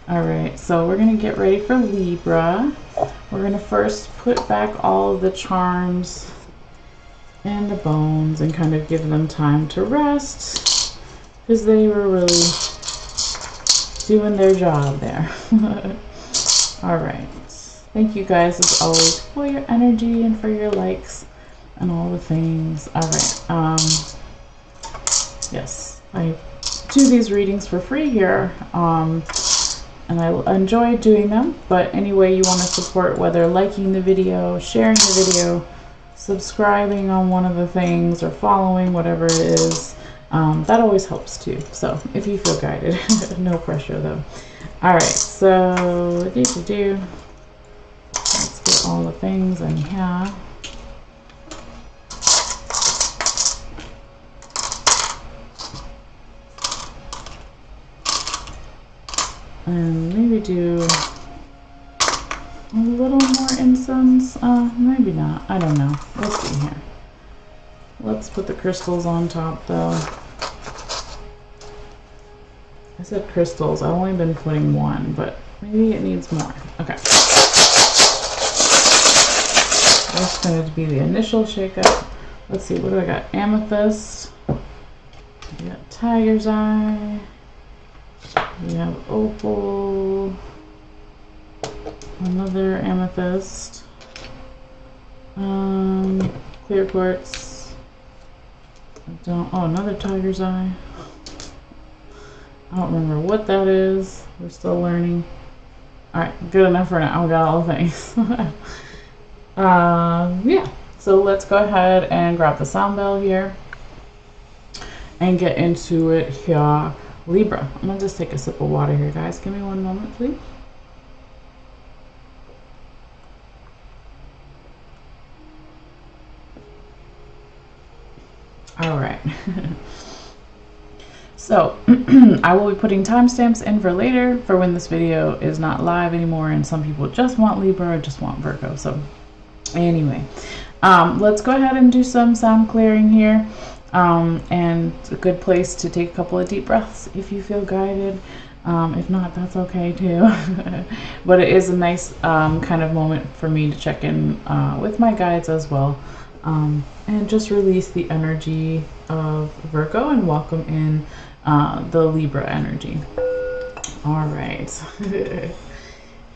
All right, so we're going to get ready for Libra. We're going to first put back all of the charms and the bones and kind of give them time to rest, because they were really doing their job there. All right. Thank you guys as always for your energy and for your likes and all the things. All right. Yes, I do these readings for free here. And I enjoy doing them, but any way you want to support, whether liking the video, sharing the video, subscribing on one of the things, or following, whatever it is, that always helps too. So if you feel guided, no pressure though. All right, so let's get all the things in here. And maybe do a little more incense. Maybe not. I don't know. We'll see here. Let's put the crystals on top though. I said crystals. I've only been putting one, but maybe it needs more. Okay. That's going to be the initial shake-up. Let's see. What do I got? Amethyst. We got tiger's eye. We have opal, Another amethyst. Clear quartz. Oh, another tiger's eye. I don't remember what that is. We're still learning. Alright, good enough for now. We got all the things. Yeah, so let's go ahead and grab the sound bell here and get into it here. Libra. I'm gonna just take a sip of water here, guys. Give me one moment, please. All right. So I will be putting timestamps in for later for when this video is not live anymore and some people just want Libra or just want Virgo. So anyway, let's go ahead and do some sound clearing here, and a good place to take a couple of deep breaths if you feel guided. If not, that's okay too. But it is a nice kind of moment for me to check in with my guides as well, and just release the energy of Virgo and welcome in the Libra energy. All right.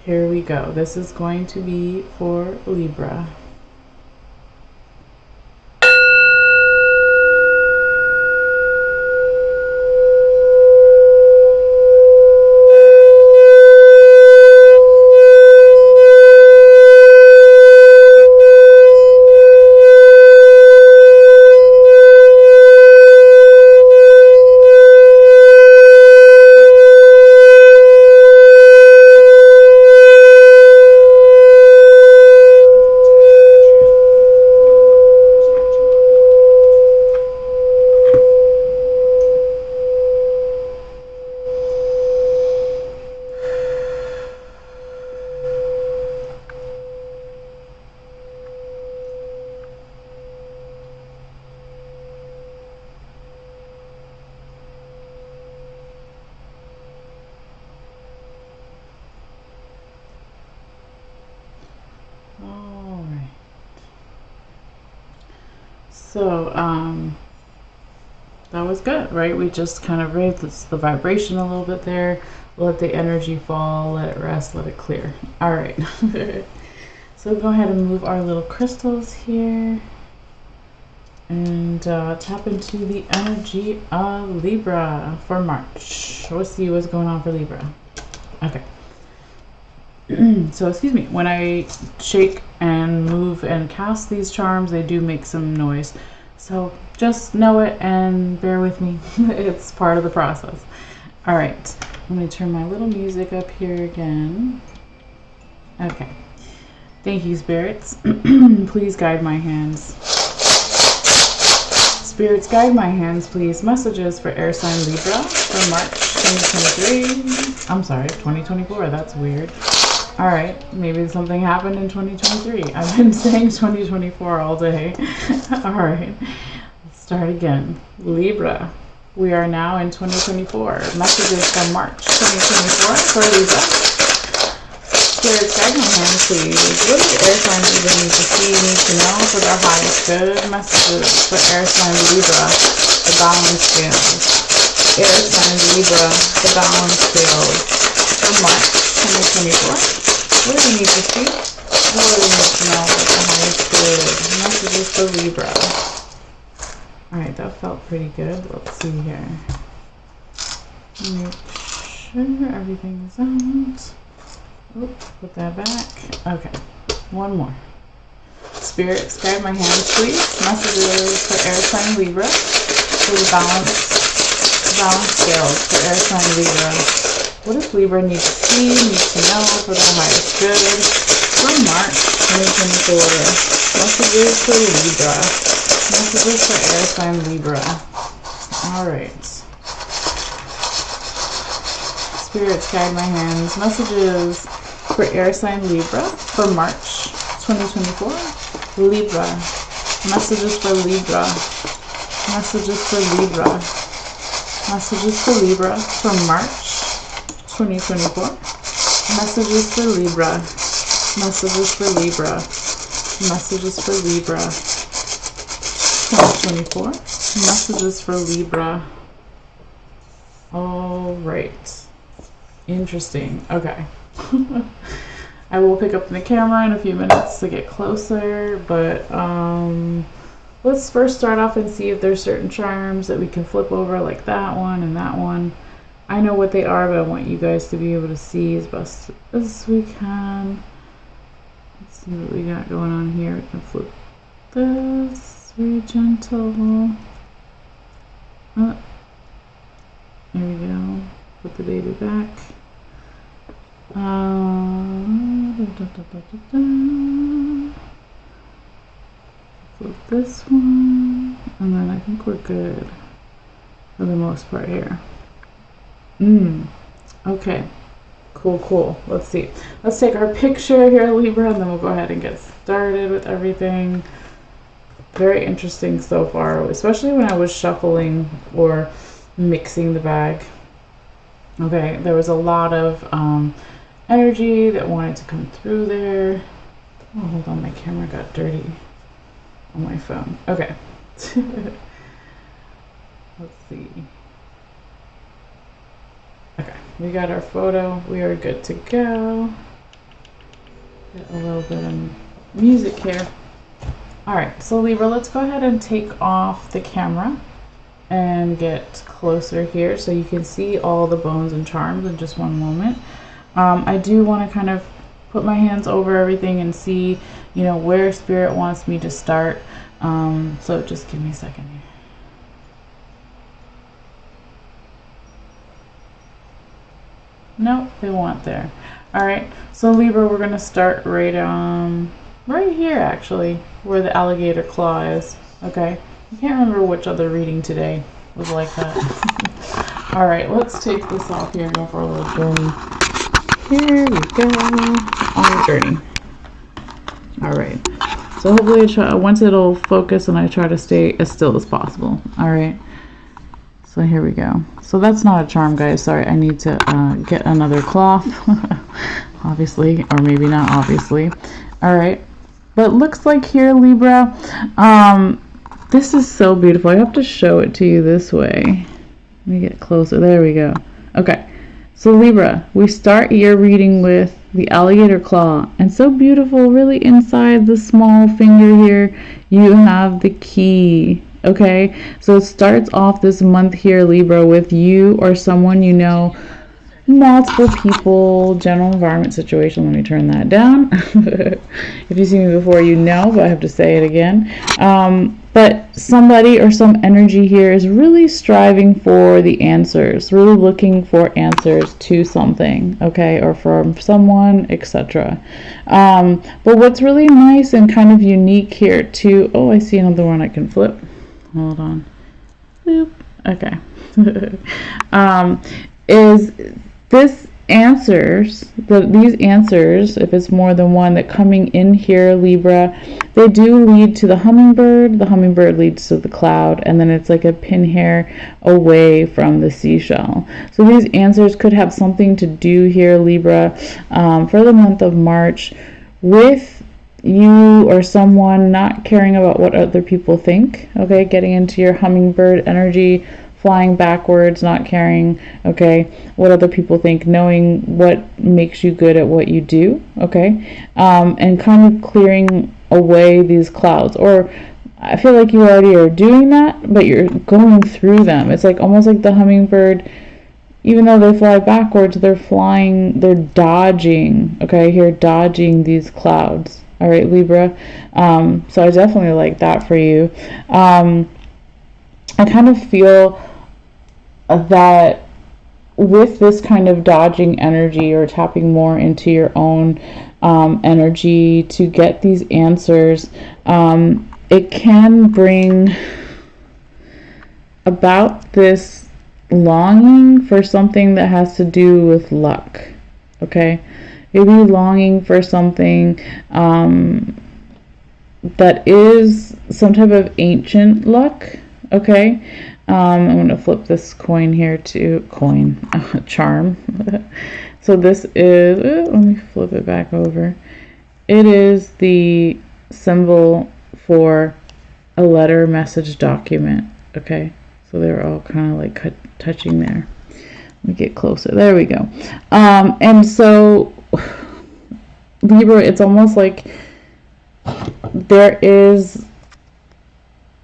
Here we go. This is going to be for Libra. So, that was good, right? We just kind of raised the vibration a little bit there. Let the energy fall, let it rest, let it clear. All right. So go ahead and move our little crystals here and tap into the energy of Libra for March. Let's see what's going on for Libra. Okay. So excuse me, when I shake and move and cast these charms, they do make some noise. So just know it and bear with me. It's part of the process. All right, let me turn my little music up here again. Okay. Thank you, spirits. Please guide my hands. Spirits, guide my hands, please. Messages for air sign Libra for March 2023. I'm sorry, 2024. That's weird. All right, maybe something happened in 2023. I've been saying 2024 all day. All right, let's start again. Libra, we are now in 2024. Messages from March 2024 for Libra. Spirits, guide my hand, please. What does air sign Libra need to see, need to know for their highest good? Messages for air sign Libra, the balance scales. Air sign Libra, the balance scales for March 2024. What do we need to see? What do we need to know about the highest good? Messages for Libra. Alright, that felt pretty good. Let's see here. Make sure everything is out. Oops, put that back. Okay, one more. Spirits, guide my hands, please. Messages for air sign Libra. For the balance scales for air sign Libra. What does Libra need to see, need to know for their highest good for March 2024? Messages for Libra. Messages for air sign Libra. Alright. Spirits, guide my hands. Messages for air sign Libra for March 2024. Libra. Messages for Libra. Messages for Libra. Messages for Libra for March 2024. Messages for Libra. Messages for Libra. Messages for Libra. 2024. Messages for Libra. All right. Interesting. Okay. I will pick up the camera in a few minutes to get closer, but let's first start off and see if there's certain charms that we can flip over, like that one and that one. I know what they are, but I want you guys to be able to see as best as we can. Let's see what we got going on here. We can flip this, very gentle. Oh, there we go. Put the baby back. Flip this one, and then I think we're good for the most part here. Okay, cool. Let's see. Let's take our picture here, Libra, and then we'll go ahead and get started with everything. Very interesting so far, especially when I was shuffling or mixing the bag. Okay, there was a lot of energy that wanted to come through there. Oh, hold on, my camera got dirty on my phone. Okay. Let's see. Okay, we got our photo. We are good to go. Get a little bit of music here. All right, so Libra, let's go ahead and take off the camera and get closer here so you can see all the bones and charms in just one moment. I do want to kind of put my hands over everything and see, you know, where Spirit wants me to start. So just give me a second here. Nope, they want there. All right, so Libra, we're gonna start right here actually, where the alligator claw is. Okay, I can't remember which other reading today was like that. All right, let's take this off here and go for a little journey. Here we go on a journey. All right, so hopefully once it'll focus and I try to stay as still as possible. All right, so here we go. So that's not a charm, guys. Sorry, I need to get another cloth. Obviously, or maybe not obviously. All right, but looks like here, Libra, this is so beautiful. I have to show it to you this way. Let me get closer. There we go. Okay, so Libra, we start your reading with the alligator claw, and so beautiful, really inside the small finger here, you have the key. Okay, so it starts off this month here, Libra, with you or someone you know, multiple people, general environment situation. Let me turn that down. If you see me before, you know, but I have to say it again. But somebody or some energy here is really striving for the answers, really looking for answers to something, okay, or from someone, etc. But what's really nice and kind of unique here too, oh, I see another one I can flip. Hold on. Boop. Okay. Is this these answers, if it's more than one that coming in here, Libra, they do lead to the hummingbird leads to the cloud, and then it's like a pin hair away from the seashell. So these answers could have something to do here, Libra, for the month of March with you or someone not caring about what other people think, okay, getting into your hummingbird energy, flying backwards, not caring, okay, what other people think, knowing what makes you good at what you do, okay, and kind of clearing away these clouds. Or I feel like you already are doing that, but you're going through them. It's like almost like the hummingbird, even though they fly backwards, they're dodging, okay, here, dodging these clouds. All right, Libra. So I definitely like that for you. I kind of feel that with this kind of dodging energy or tapping more into your own energy to get these answers, it can bring about this longing for something that has to do with luck, okay? Maybe longing for something that is some type of ancient luck, okay? I'm going to flip this coin here to charm. So this is, let me flip it back over. It is the symbol for a letter, message, document, okay? So they're all kind of like touching there. Let me get closer. There we go. And so Libra, it's almost like there is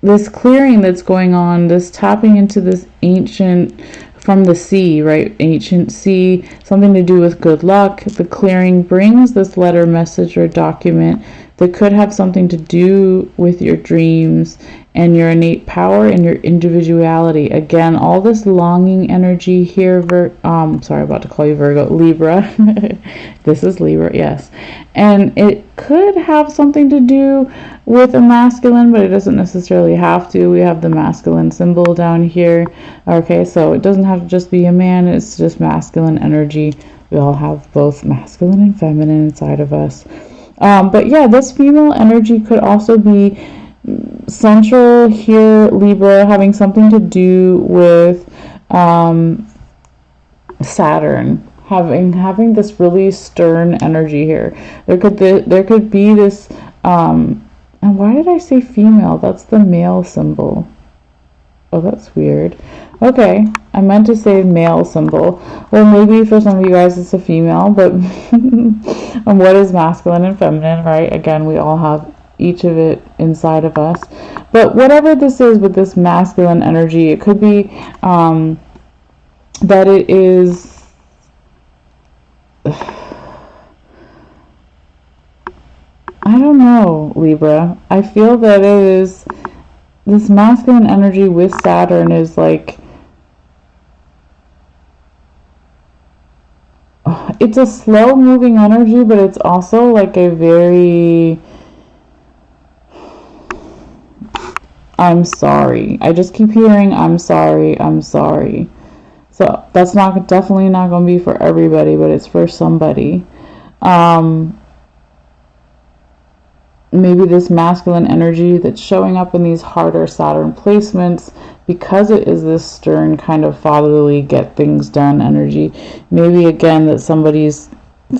this clearing that's going on, this tapping into this ancient, from the sea, right? Ancient sea, something to do with good luck. The clearing brings this letter, message, or document that could have something to do with your dreams and your innate power and your individuality. Again, all this longing energy here, sorry, about to call you Virgo, Libra. This is Libra, yes. And it could have something to do with a masculine, but it doesn't necessarily have to. We have the masculine symbol down here. Okay, so it doesn't have to just be a man, it's just masculine energy. We all have both masculine and feminine inside of us. But yeah, this female energy could also be central here, Libra, having something to do with Saturn, having this really stern energy here. There could be this and why did I say female? That's the male symbol. Oh, that's weird. Okay, I meant to say male symbol. Well, maybe for some of you guys it's a female, but and what is masculine and feminine, right? Again, we all have each of it inside of us. But whatever this is with this masculine energy, it could be that it is I don't know, Libra. I feel that it is this masculine energy with Saturn is like, it's a slow moving energy, but it's also like a very, I'm sorry. I just keep hearing I'm sorry, I'm sorry. So that's definitely not going to be for everybody, but it's for somebody. Maybe this masculine energy that's showing up in these harder Saturn placements, because it is this stern kind of fatherly, get things done energy. Maybe again that somebody's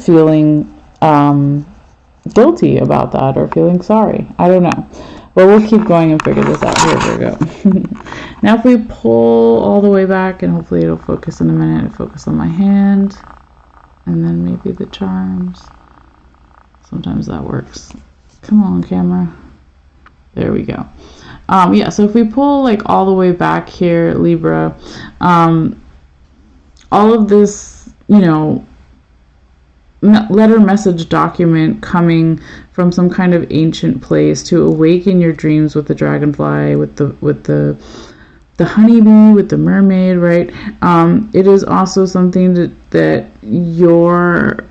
feeling guilty about that or feeling sorry. I don't know. But we'll keep going and figure this out here, Virgo. Now if we pull all the way back, and hopefully it'll focus in a minute, focus on my hand, and then maybe the charms. Sometimes that works. Come on, camera. There we go. Yeah, so if we pull like all the way back here, Libra, all of this, you know, letter, message, document coming from some kind of ancient place to awaken your dreams with the dragonfly, with the honeybee, with the mermaid, right? It is also something that your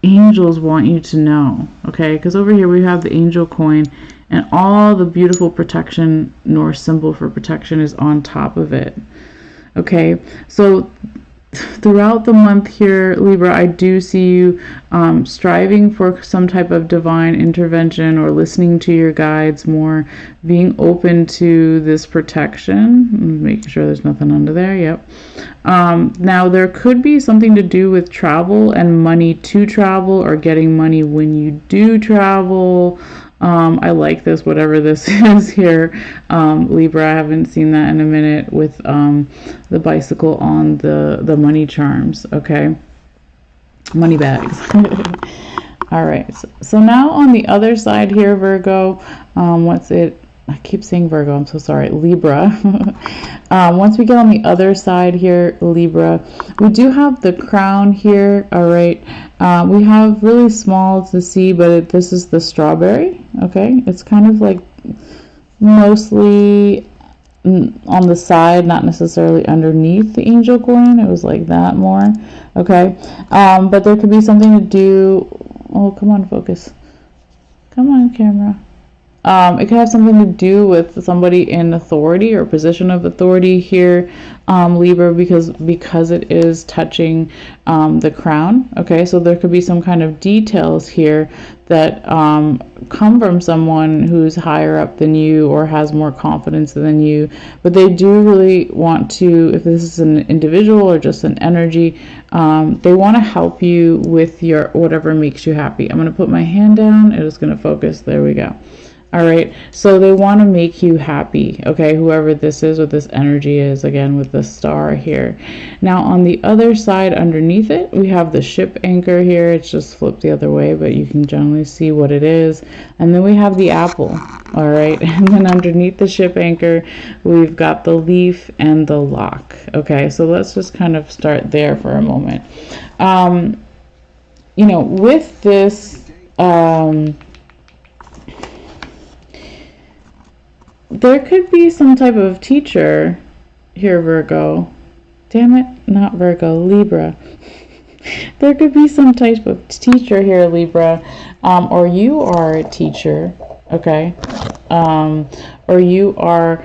angels want you to know, okay? Because over here we have the angel coin, and all the beautiful protection, Norse symbol for protection, is on top of it. Okay, so throughout the month here, Libra, I do see you striving for some type of divine intervention or listening to your guides more, being open to this protection, making sure there's nothing under there. Yep. Now there could be something to do with travel and money to travel, or getting money when you do travel. I like this, whatever this is here, Libra. I haven't seen that in a minute with the bicycle on the money charms. Okay, money bags. All right, so now on the other side here, Virgo, what's it? I keep saying Virgo, I'm so sorry, Libra. Once we get on the other side here, Libra, we do have the crown here, all right. We have really small to see, but this is the strawberry, okay. It's kind of like mostly on the side, not necessarily underneath the angel coin. It was like that more, okay. But there could be something to do, oh, come on, focus. Come on, camera. It could have something to do with somebody in authority or position of authority here, Libra, because it is touching the crown. Okay, so there could be some kind of details here that come from someone who's higher up than you or has more confidence than you, but they do really want to, if this is an individual or just an energy, they want to help you with your whatever makes you happy. I'm going to put my hand down. It is going to focus. There we go. All right, so they want to make you happy, okay, whoever this is, what this energy is, again, with the star here. Now, on the other side, underneath it, we have the ship anchor here. It's just flipped the other way, but you can generally see what it is. And then we have the apple, all right, and then underneath the ship anchor, we've got the leaf and the lock, okay. So let's just kind of start there for a moment. You know, with this, there could be some type of teacher here, Virgo. Damn it, not Virgo, Libra. There could be some type of teacher here, Libra, or you are a teacher, okay? Or you are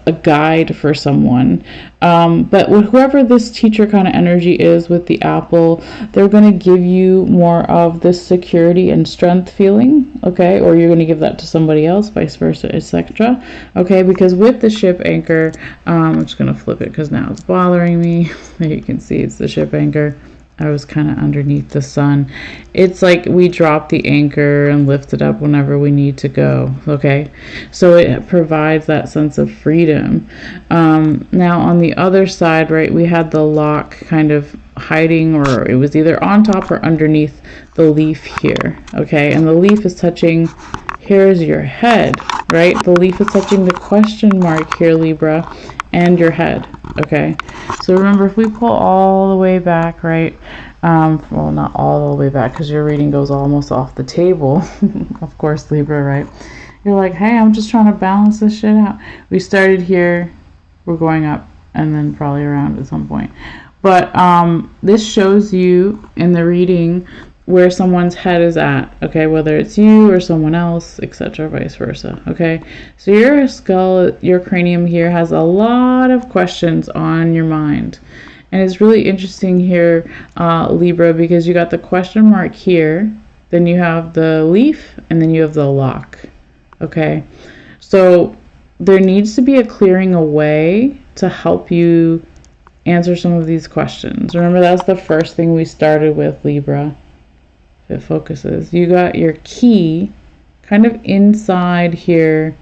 a guide for someone. But with whoever this teacher kind of energy is with the apple, they're going to give you more of this security and strength feeling, okay? Or you're going to give that to somebody else, vice versa, etc. Okay, because with the ship anchor, I'm just going to flip it because now it's bothering me. There you can see it's the ship anchor. I was kind of underneath the sun. It's like we drop the anchor and lift it up whenever we need to go, okay? So it provides that sense of freedom. Now on the other side, right, we had the lock kind of hiding, or it was either on top or underneath the leaf here, okay? And the leaf is touching, here's your head, right? The leaf is touching the question mark here, Libra, and your head, okay? So remember, if we pull all the way back, right, well, not all the way back because your reading goes almost off the table, of course, Libra, right? You're like, hey, I'm just trying to balance this shit out. We started here, we're going up, and then probably around at some point. But this shows you in the reading where someone's head is at, okay, whether it's you or someone else, etc., vice versa, okay? So your skull, your cranium here has a lot of questions on your mind. And it's really interesting here, Libra, because you got the question mark here, then you have the leaf, and then you have the lock, okay? So there needs to be a clearing away to help you answer some of these questions. Remember, that's the first thing we started with, Libra. It focuses. You got your key kind of inside here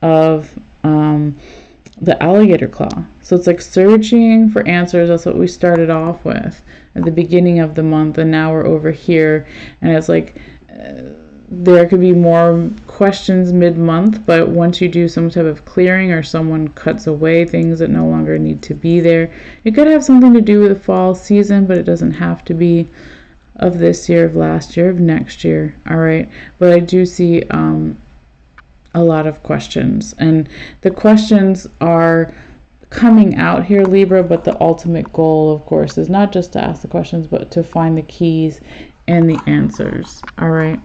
of the alligator claw. So it's like searching for answers. That's what we started off with at the beginning of the month, and now we're over here, and it's like there could be more questions mid-month, but once you do some type of clearing or someone cuts away things that no longer need to be there, it could have something to do with the fall season, but it doesn't have to be of this year, of last year, of next year, all right? But I do see a lot of questions, and the questions are coming out here, Libra, but the ultimate goal, of course, is not just to ask the questions, but to find the keys and the answers, all right?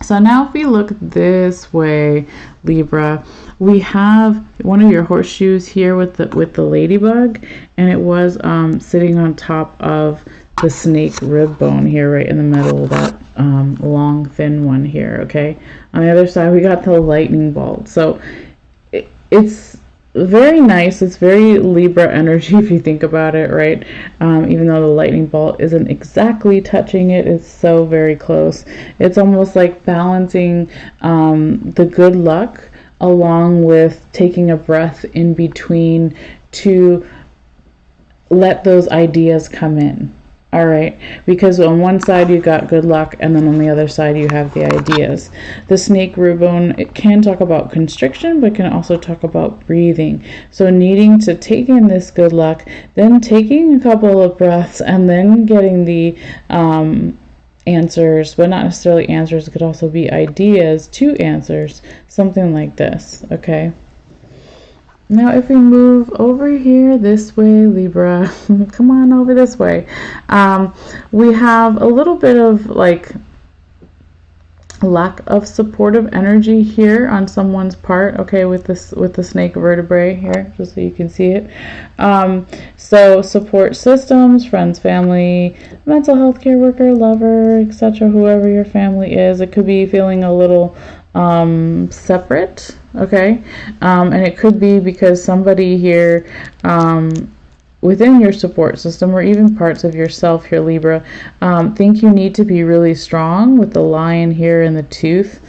So now if we look this way, Libra, we have one of your horseshoes here with the ladybug, and it was sitting on top of the snake rib bone here, right in the middle of that long thin one here, okay? On the other side we got the lightning bolt. So it's very nice. It's very Libra energy if you think about it, right? Even though the lightning bolt isn't exactly touching it, it's so very close. It's almost like balancing the good luck along with taking a breath in between to let those ideas come in. All right, because on one side you got good luck, and then on the other side you have the ideas. The snake rib bone, it can talk about constriction, but can also talk about breathing. So needing to take in this good luck, then taking a couple of breaths, and then getting the answers, but not necessarily answers. It could also be ideas to answers, something like this, okay? Now, if we move over here this way, Libra, come on over this way. We have a little bit of like lack of supportive energy here on someone's part, okay, with the snake vertebrae here, just so you can see it. So support systems, friends, family, mental health care worker, lover, etc., whoever your family is. It could be feeling a little separate, okay, and it could be because somebody here within your support system, or even parts of yourself here, Libra, think you need to be really strong with the lion here and the tooth,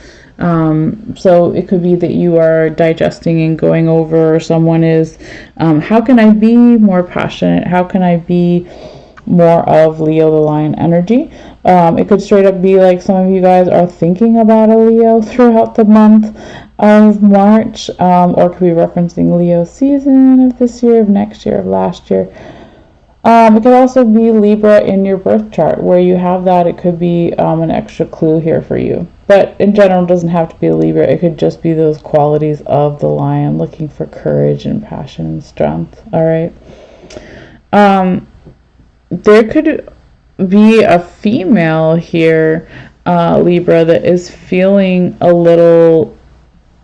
So it could be that you are digesting and going over, or someone is, how can I be more passionate? How can I be more of Leo the Lion energy? It could straight up be like some of you guys are thinking about a Leo throughout the month of March, or could be referencing Leo season of this year, of next year, of last year. It could also be Libra in your birth chart. Where you have that, it could be an extra clue here for you. But in general, it doesn't have to be a Libra. It could just be those qualities of the lion, looking for courage and passion and strength. All right. There could be a female here, Libra, that is feeling a little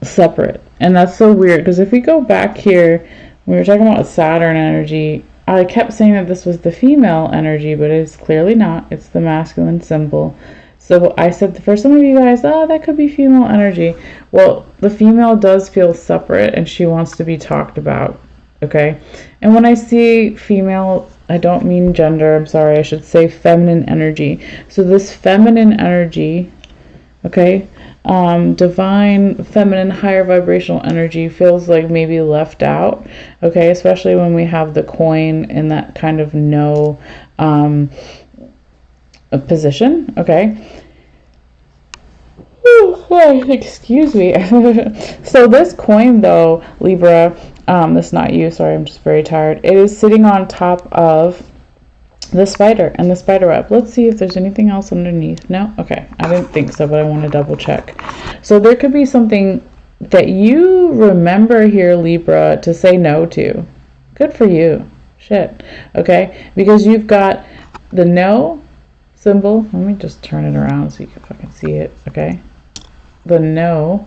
separate. And that's so weird, because if we go back here, we were talking about Saturn energy. I kept saying that this was the female energy, but it's clearly not. It's the masculine symbol. So I said for some of you guys, that could be female energy. Well, the female does feel separate, and she wants to be talked about, okay? And when I see female, I don't mean gender. I'm sorry. I should say feminine energy. So this feminine energy, okay, divine, feminine, higher vibrational energy feels like maybe left out, okay, especially when we have the coin in that kind of no position, okay. Excuse me. So this coin though, Libra, this is not you, sorry, I'm just very tired. It is sitting on top of the spider and the spider web. Let's see if there's anything else underneath. No? Okay. I didn't think so, but I want to double check. So there could be something that you remember here, Libra, to say no to. Good for you. Shit. Okay? Because you've got the no symbol. Let me just turn it around so you can fucking see it. Okay? The no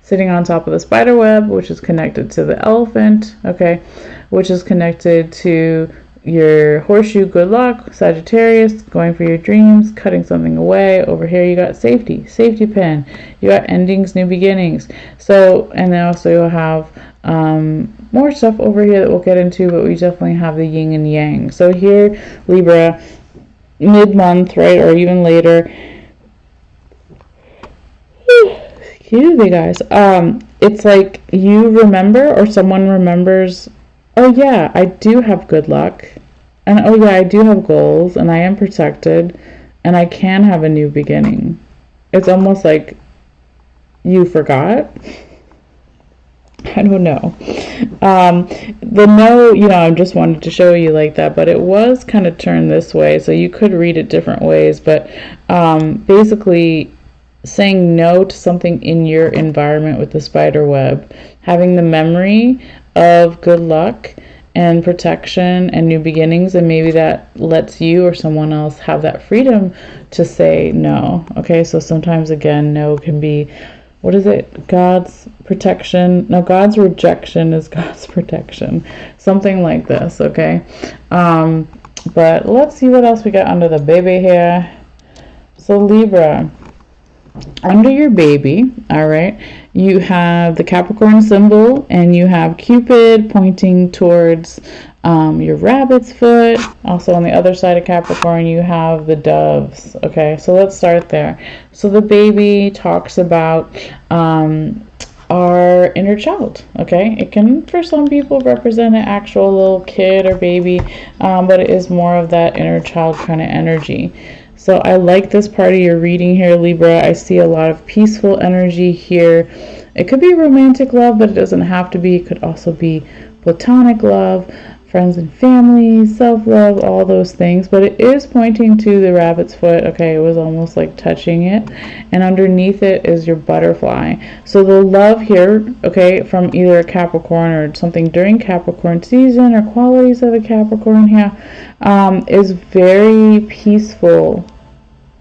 sitting on top of the spider web, which is connected to the elephant. Okay? Which is connected to your horseshoe, good luck, Sagittarius, going for your dreams, cutting something away. Over here you got safety pin, you got endings, new beginnings. So, and then also you'll have more stuff over here that we'll get into, but we definitely have the yin and yang. So here, Libra, mid-month, right, or even later, excuse me guys, it's like you remember, or someone remembers, oh yeah, I do have good luck, and oh yeah, I do have goals, and I am protected, and I can have a new beginning. It's almost like you forgot. I don't know. The no, I just wanted to show you like that, but it was kind of turned this way, so you could read it different ways, but basically saying no to something in your environment with the spider web, having the memory of good luck and protection and new beginnings, and maybe that lets you or someone else have that freedom to say no. Okay, so sometimes again, no can be, what is it? God's protection. No, God's rejection is God's protection. Something like this, okay? But let's see what else we got under the baby here. So Libra, under your baby, all right, you have the Capricorn symbol, and you have Cupid pointing towards your rabbit's foot. Also on the other side of Capricorn, you have the doves. Okay, so let's start there. So the baby talks about our inner child. Okay, it can for some people represent an actual little kid or baby, but it is more of that inner child kind of energy. So I like this part of your reading here, Libra. I see a lot of peaceful energy here. It could be romantic love, but it doesn't have to be. It could also be platonic love, friends and family, self-love, all those things. But it is pointing to the rabbit's foot. Okay, it was almost like touching it. And underneath it is your butterfly. So the love here, okay, from either a Capricorn or something during Capricorn season or qualities of a Capricorn here, is very peaceful.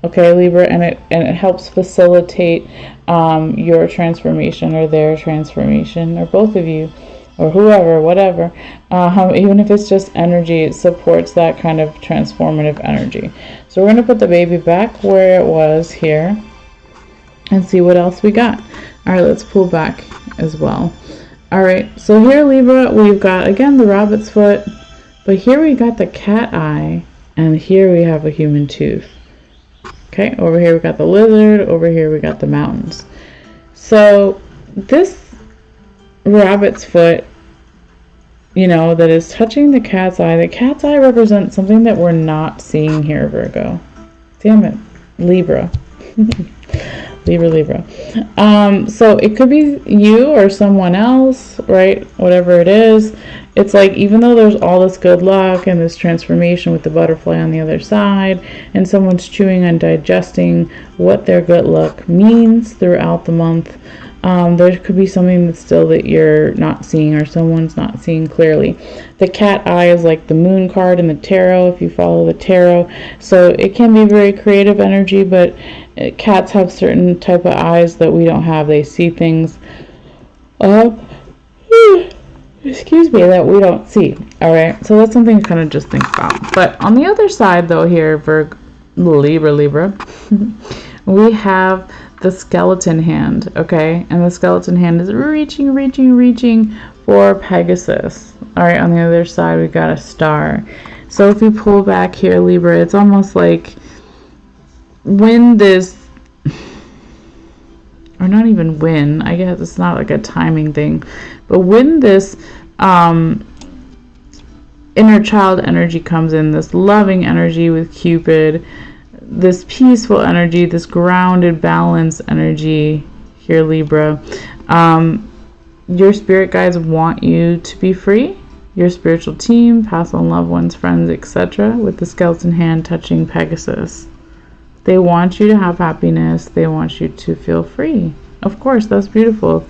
Okay, Libra, and it helps facilitate your transformation or their transformation, or both of you, or whoever, whatever. Even if it's just energy, it supports that kind of transformative energy. So we're going to put the baby back where it was here and see what else we got. All right, let's pull back as well. All right, so here, Libra, we've got, again, the rabbit's foot, but here we got the cat eye, and here we have a human tooth. Okay, over here we got the lizard, over here we got the mountains. So this rabbit's foot, you know, that is touching the cat's eye. The cat's eye represents something that we're not seeing here, Virgo. Damn it. Libra. Libra. So it could be you or someone else, right? Whatever it is. It's like, even though there's all this good luck and this transformation with the butterfly on the other side, and someone's chewing and digesting what their good luck means throughout the month, there could be something that's still that you're not seeing, or someone's not seeing clearly. The cat eye is like the moon card in the tarot, if you follow the tarot. So it can be very creative energy, but cats have certain type of eyes that we don't have. They see things excuse me, that we don't see. All right, so that's something to kind of just think about. But on the other side, though, here, Libra, we have the skeleton hand, okay? And the skeleton hand is reaching for Pegasus. All right, on the other side, we've got a star. So if you pull back here, Libra, it's almost like when this, or not even when, I guess it's not like a timing thing, but when this inner child energy comes in, this loving energy with Cupid, this peaceful energy, this grounded, balanced energy here, Libra, your spirit guides want you to be free. Your spiritual team, past on loved ones, friends, etc., with the skeleton hand touching Pegasus. They want you to have happiness. They want you to feel free. Of course, that's beautiful.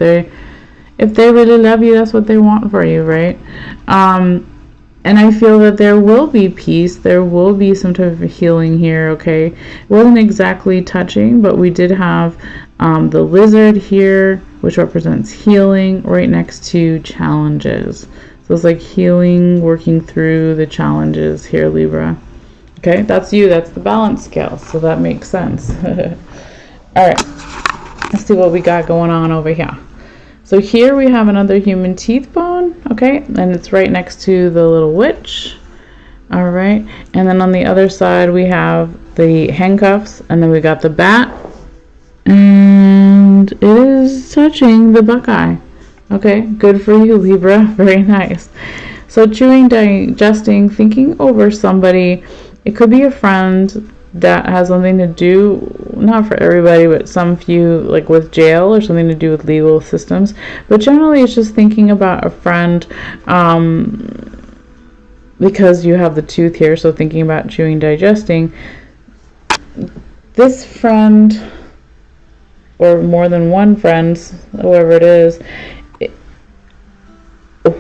If they really love you, that's what they want for you, right? And I feel that there will be peace. There will be some type of healing here, okay? It wasn't exactly touching, but we did have the lizard here, which represents healing, right next to challenges. So it's like healing, working through the challenges here, Libra. Okay, that's you. That's the balance scale. So that makes sense. All right, let's see what we got going on over here. So here we have another human teeth bone, okay, and it's right next to the little witch. All right, and then on the other side we have the handcuffs, and then we got the bat, and it is touching the buckeye. Okay, good for you, Libra. Very nice. So chewing, digesting, thinking over somebody. It could be a friend that has something to do, not for everybody, but some few, like with jail or something to do with legal systems. But generally it's just thinking about a friend, because you have the tooth here, so thinking about chewing, digesting. This friend, or more than one friend, whoever it is,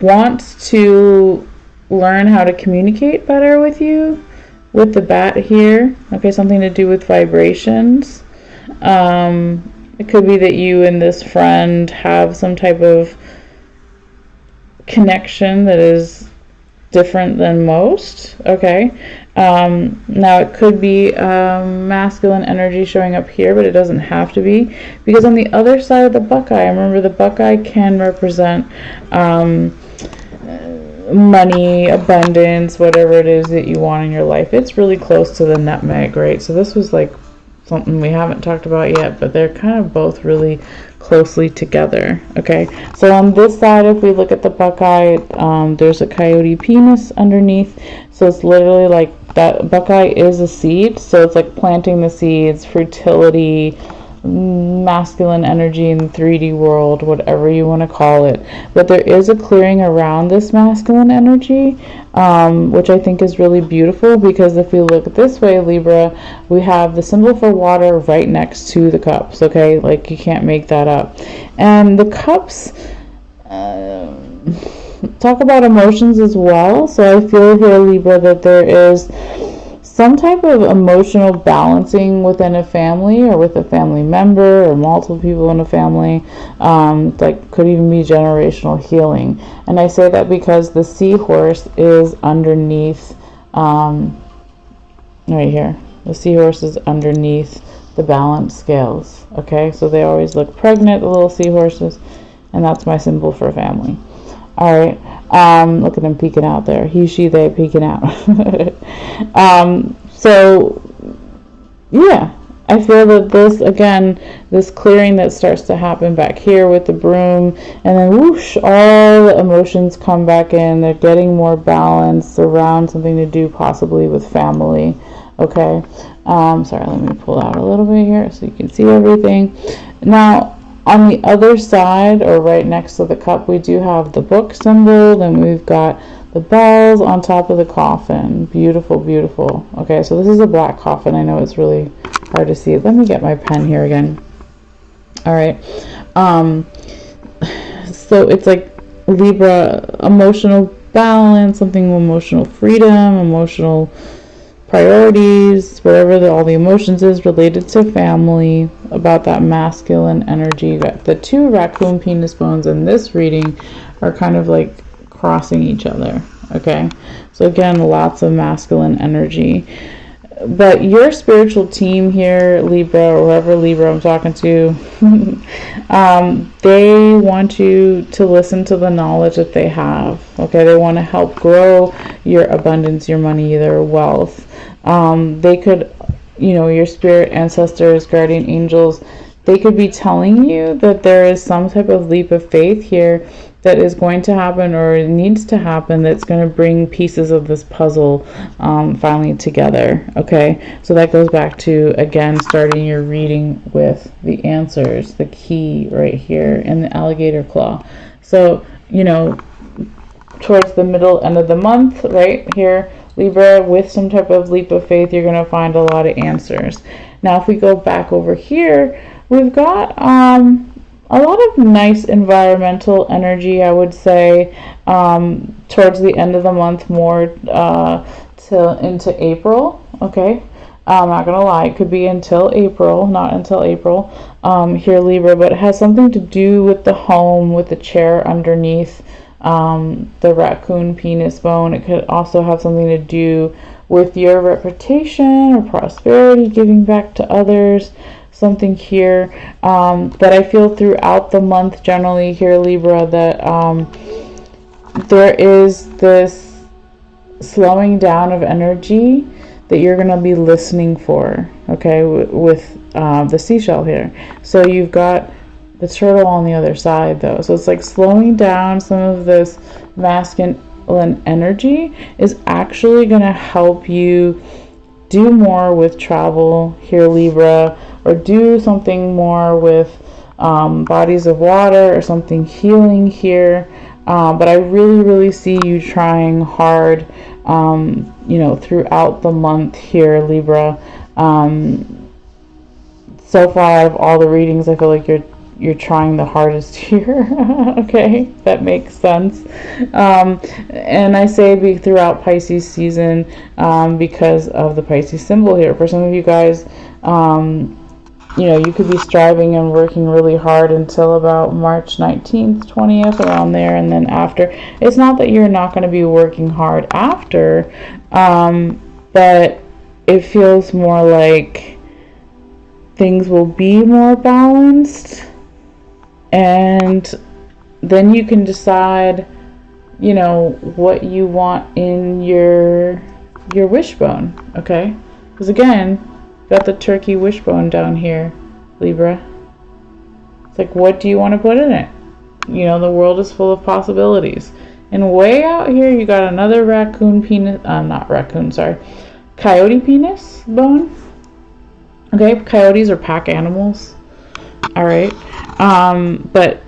wants to learn how to communicate better with you. With the bat here, okay, something to do with vibrations. It could be that you and this friend have some type of connection that is different than most, okay? Now it could be masculine energy showing up here, but it doesn't have to be, because on the other side of the buckeye, remember the buckeye can represent money, abundance, whatever it is that you want in your life. It's really close to the nutmeg, right? So this was like something we haven't talked about yet, but they're kind of both really closely together, okay? So on this side, if we look at the buckeye, there's a coyote penis underneath. So it's literally like that buckeye is a seed. So it's like planting the seeds, fertility, masculine energy in the 3D world, whatever you want to call it. But there is a clearing around this masculine energy, which I think is really beautiful, because if we look this way, Libra, we have the symbol for water right next to the cups, okay? Like, you can't make that up. And the cups talk about emotions as well. So I feel here, Libra, that there is some type of emotional balancing within a family, or with a family member, or multiple people in a family. Like, could even be generational healing. And I say that because the seahorse is underneath, right here. The seahorse is underneath the balance scales. Okay, so they always look pregnant, the little seahorses, and that's my symbol for family. All right. Look at him peeking out there. He, she, they peeking out. So, yeah, I feel that this, again, this clearing that starts to happen back here with the broom, and then whoosh, all the emotions come back in. They're getting more balanced around something to do possibly with family. Okay. Sorry, let me pull out a little bit here so you can see everything. Now, on the other side, or right next to the cup, we do have the book symbol, and we've got the bells on top of the coffin. Beautiful, beautiful. Okay, so this is a black coffin. I know it's really hard to see. Let me get my pen here again. All right. So it's like Libra, emotional balance, something emotional freedom, emotional priorities, whatever all the emotions is related to family, about that masculine energy. You got the two raccoon penis bones in this reading are kind of like crossing each other. Okay, so again, lots of masculine energy. But your spiritual team here, Libra, or whoever Libra I'm talking to, they want you to listen to the knowledge that they have. Okay, they want to help grow your abundance, your money, their wealth. They could, your spirit ancestors, guardian angels, they could be telling you that there is some type of leap of faith here that is going to happen, or needs to happen, that's going to bring pieces of this puzzle finally together. Okay, so that goes back to, again, starting your reading with the answers, the key right here in the alligator claw. So, towards the middle end of the month, right here, Libra, with some type of leap of faith, you're going to find a lot of answers. Now, if we go back over here, we've got a lot of nice environmental energy, I would say, towards the end of the month, more till into April. Okay, I'm not gonna lie, it could be until April, not until April, here, Libra, but it has something to do with the home, with the chair underneath the raccoon penis bone. It could also have something to do with your reputation or prosperity, giving back to others. Something here that I feel throughout the month generally here, Libra, that there is this slowing down of energy that you're going to be listening for, okay, with the seashell here. So you've got the turtle on the other side, though. So it's like slowing down. Some of this masculine energy is actually going to help you do more with travel here, Libra, or do something more with bodies of water, or something healing here. But I really, really see you trying hard, throughout the month here, Libra. So far, out of all the readings, I feel like you're trying the hardest here. Okay, that makes sense. And I say throughout Pisces season because of the Pisces symbol here. For some of you guys, you could be striving and working really hard until about March 19th, 20th, around there. And then after, it's not that you're not going to be working hard after, but it feels more like things will be more balanced. And then you can decide, what you want in your wishbone, okay? Because again, got the turkey wishbone down here, Libra. It's like, what do you want to put in it? The world is full of possibilities. And way out here, you got another raccoon penis, coyote penis bone. Okay, coyotes are pack animals. All right. But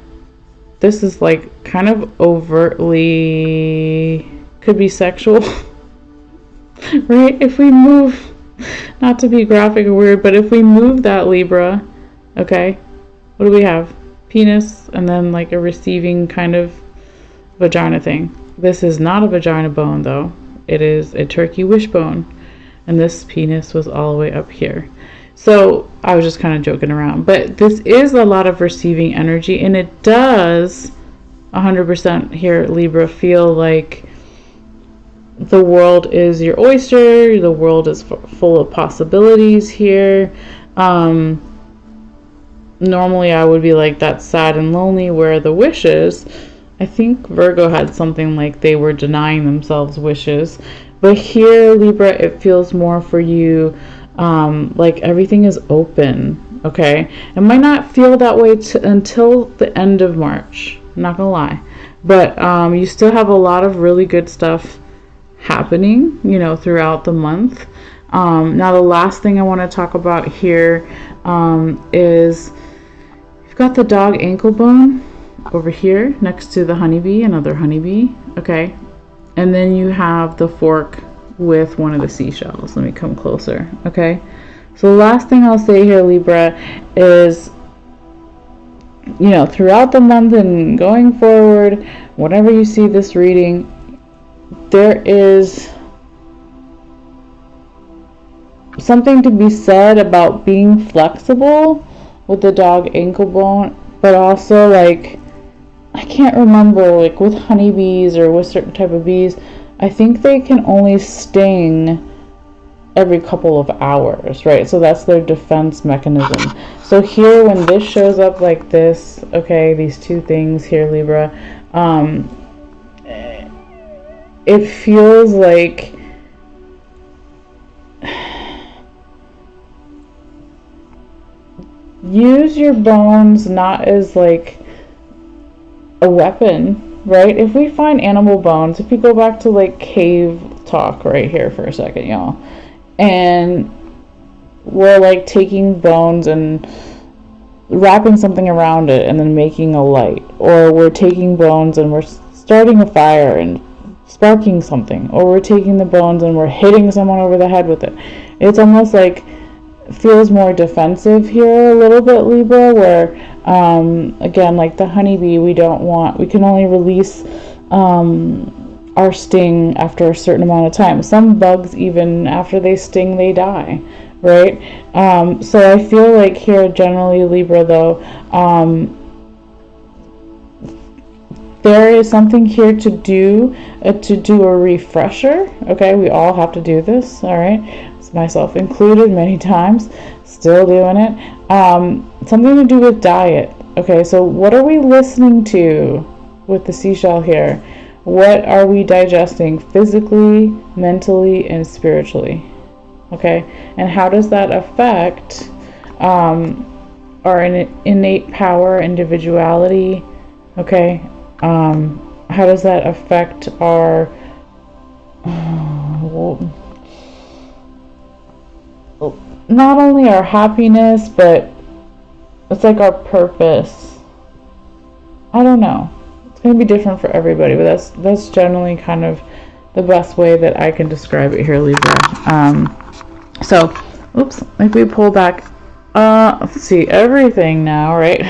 this is like kind of overtly, could be sexual, right? If we move, not to be graphic or weird, but if we move that, Libra, okay, what do we have? Penis, and then like a receiving kind of vagina thing. This is not a vagina bone, though. It is a turkey wishbone, and this penis was all the way up here. So I was just kind of joking around, but this is a lot of receiving energy, and it does 100% here, Libra, feel like the world is your oyster. The world is full of possibilities here. Normally I would be like, that's sad and lonely. Where the wishes, I think Virgo had something like they were denying themselves wishes, but here, Libra, it feels more for you Like everything is open, okay? It might not feel that way until the end of March, I'm not gonna lie, but you still have a lot of really good stuff happening, you know, throughout the month. Now the last thing I want to talk about here is you've got the dog ankle bone over here next to the honeybee, another honeybee, okay? And then you have the fork with one of the seashells. Let me come closer, okay? So the last thing I'll say here, Libra, is, you know, throughout the month and going forward, whenever you see this reading, there is something to be said about being flexible with the dog ankle bone, but also, like, I can't remember, like with honeybees or with certain type of bees, I think they can only sting every couple of hours, right? So that's their defense mechanism. So here, when this shows up like this, okay, these two things here, Libra, it feels like use your bones not as like a weapon, right? If we find animal bones, if you go back to like cave talk right here for a second, y'all, and we're like taking bones and wrapping something around it and then making a light, or we're taking bones and we're starting a fire and sparking something, or we're taking the bones and we're hitting someone over the head with it. It's almost like feels more defensive here a little bit, Libra, where again, like the honeybee, we can only release our sting after a certain amount of time. Some bugs, even after they sting, they die, right? So I feel like here generally, Libra, though, there is something here to do a refresher, okay? We all have to do this, all right? Myself included many times, still doing it. Something to do with diet, okay? So what are we listening to with the seashell here? What are we digesting physically, mentally, and spiritually, okay? And how does that affect our innate power, individuality, okay? How does that affect our not only our happiness, but it's like our purpose? I don't know. It's going to be different for everybody, but that's generally kind of the best way that I can describe it here, Libra. So, oops, if we pull back, let's see, everything now, right?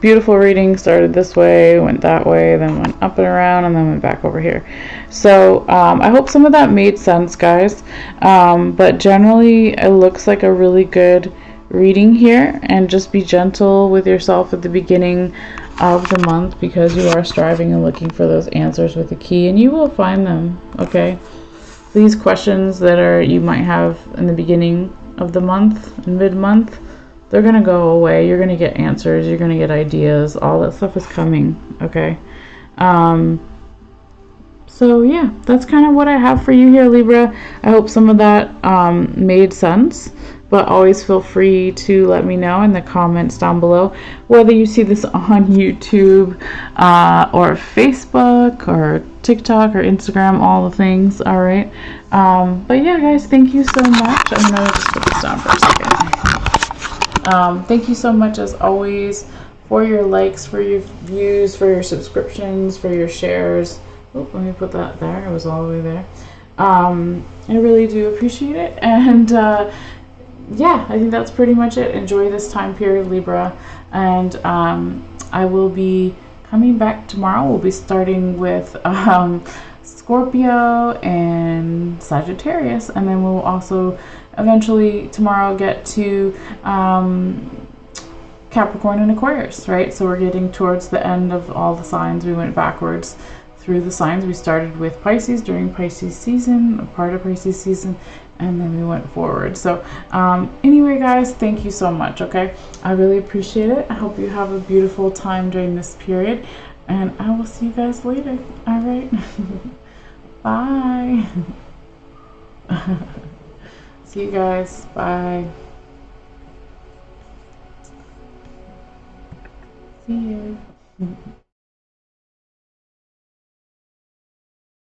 Beautiful reading, started this way, went that way, then went up and around, and then went back over here. So, I hope some of that made sense, guys. But generally, it looks like a really good reading here, and just be gentle with yourself at the beginning of the month, because you are striving and looking for those answers with the key, and you will find them, okay? These questions that you might have in the beginning of the month and mid-month, they're gonna go away. You're gonna get answers, you're gonna get ideas, all that stuff is coming, okay? So yeah, that's kind of what I have for you here, Libra. I hope some of that made sense, but always feel free to let me know in the comments down below, whether you see this on YouTube or Facebook or TikTok or Instagram, all the things, all right? But yeah, guys, thank you so much. I'm gonna just put this down for a second. Thank you so much, as always, for your likes, for your views, for your subscriptions, for your shares. Oh, let me put that there. It was all the way there. I really do appreciate it. And yeah, I think that's pretty much it. Enjoy this time period, Libra. And I will be coming back tomorrow. We'll be starting with Scorpio and Sagittarius. And then we'll also eventually tomorrow get to Capricorn and Aquarius, right? So we're getting towards the end of all the signs. We went backwards through the signs. We started with Pisces during Pisces season, a part of Pisces season, and then we went forward. So anyway, guys, thank you so much, okay? I really appreciate it. I hope you have a beautiful time during this period, and I will see you guys later. All right. Bye. See you guys. Bye. See you.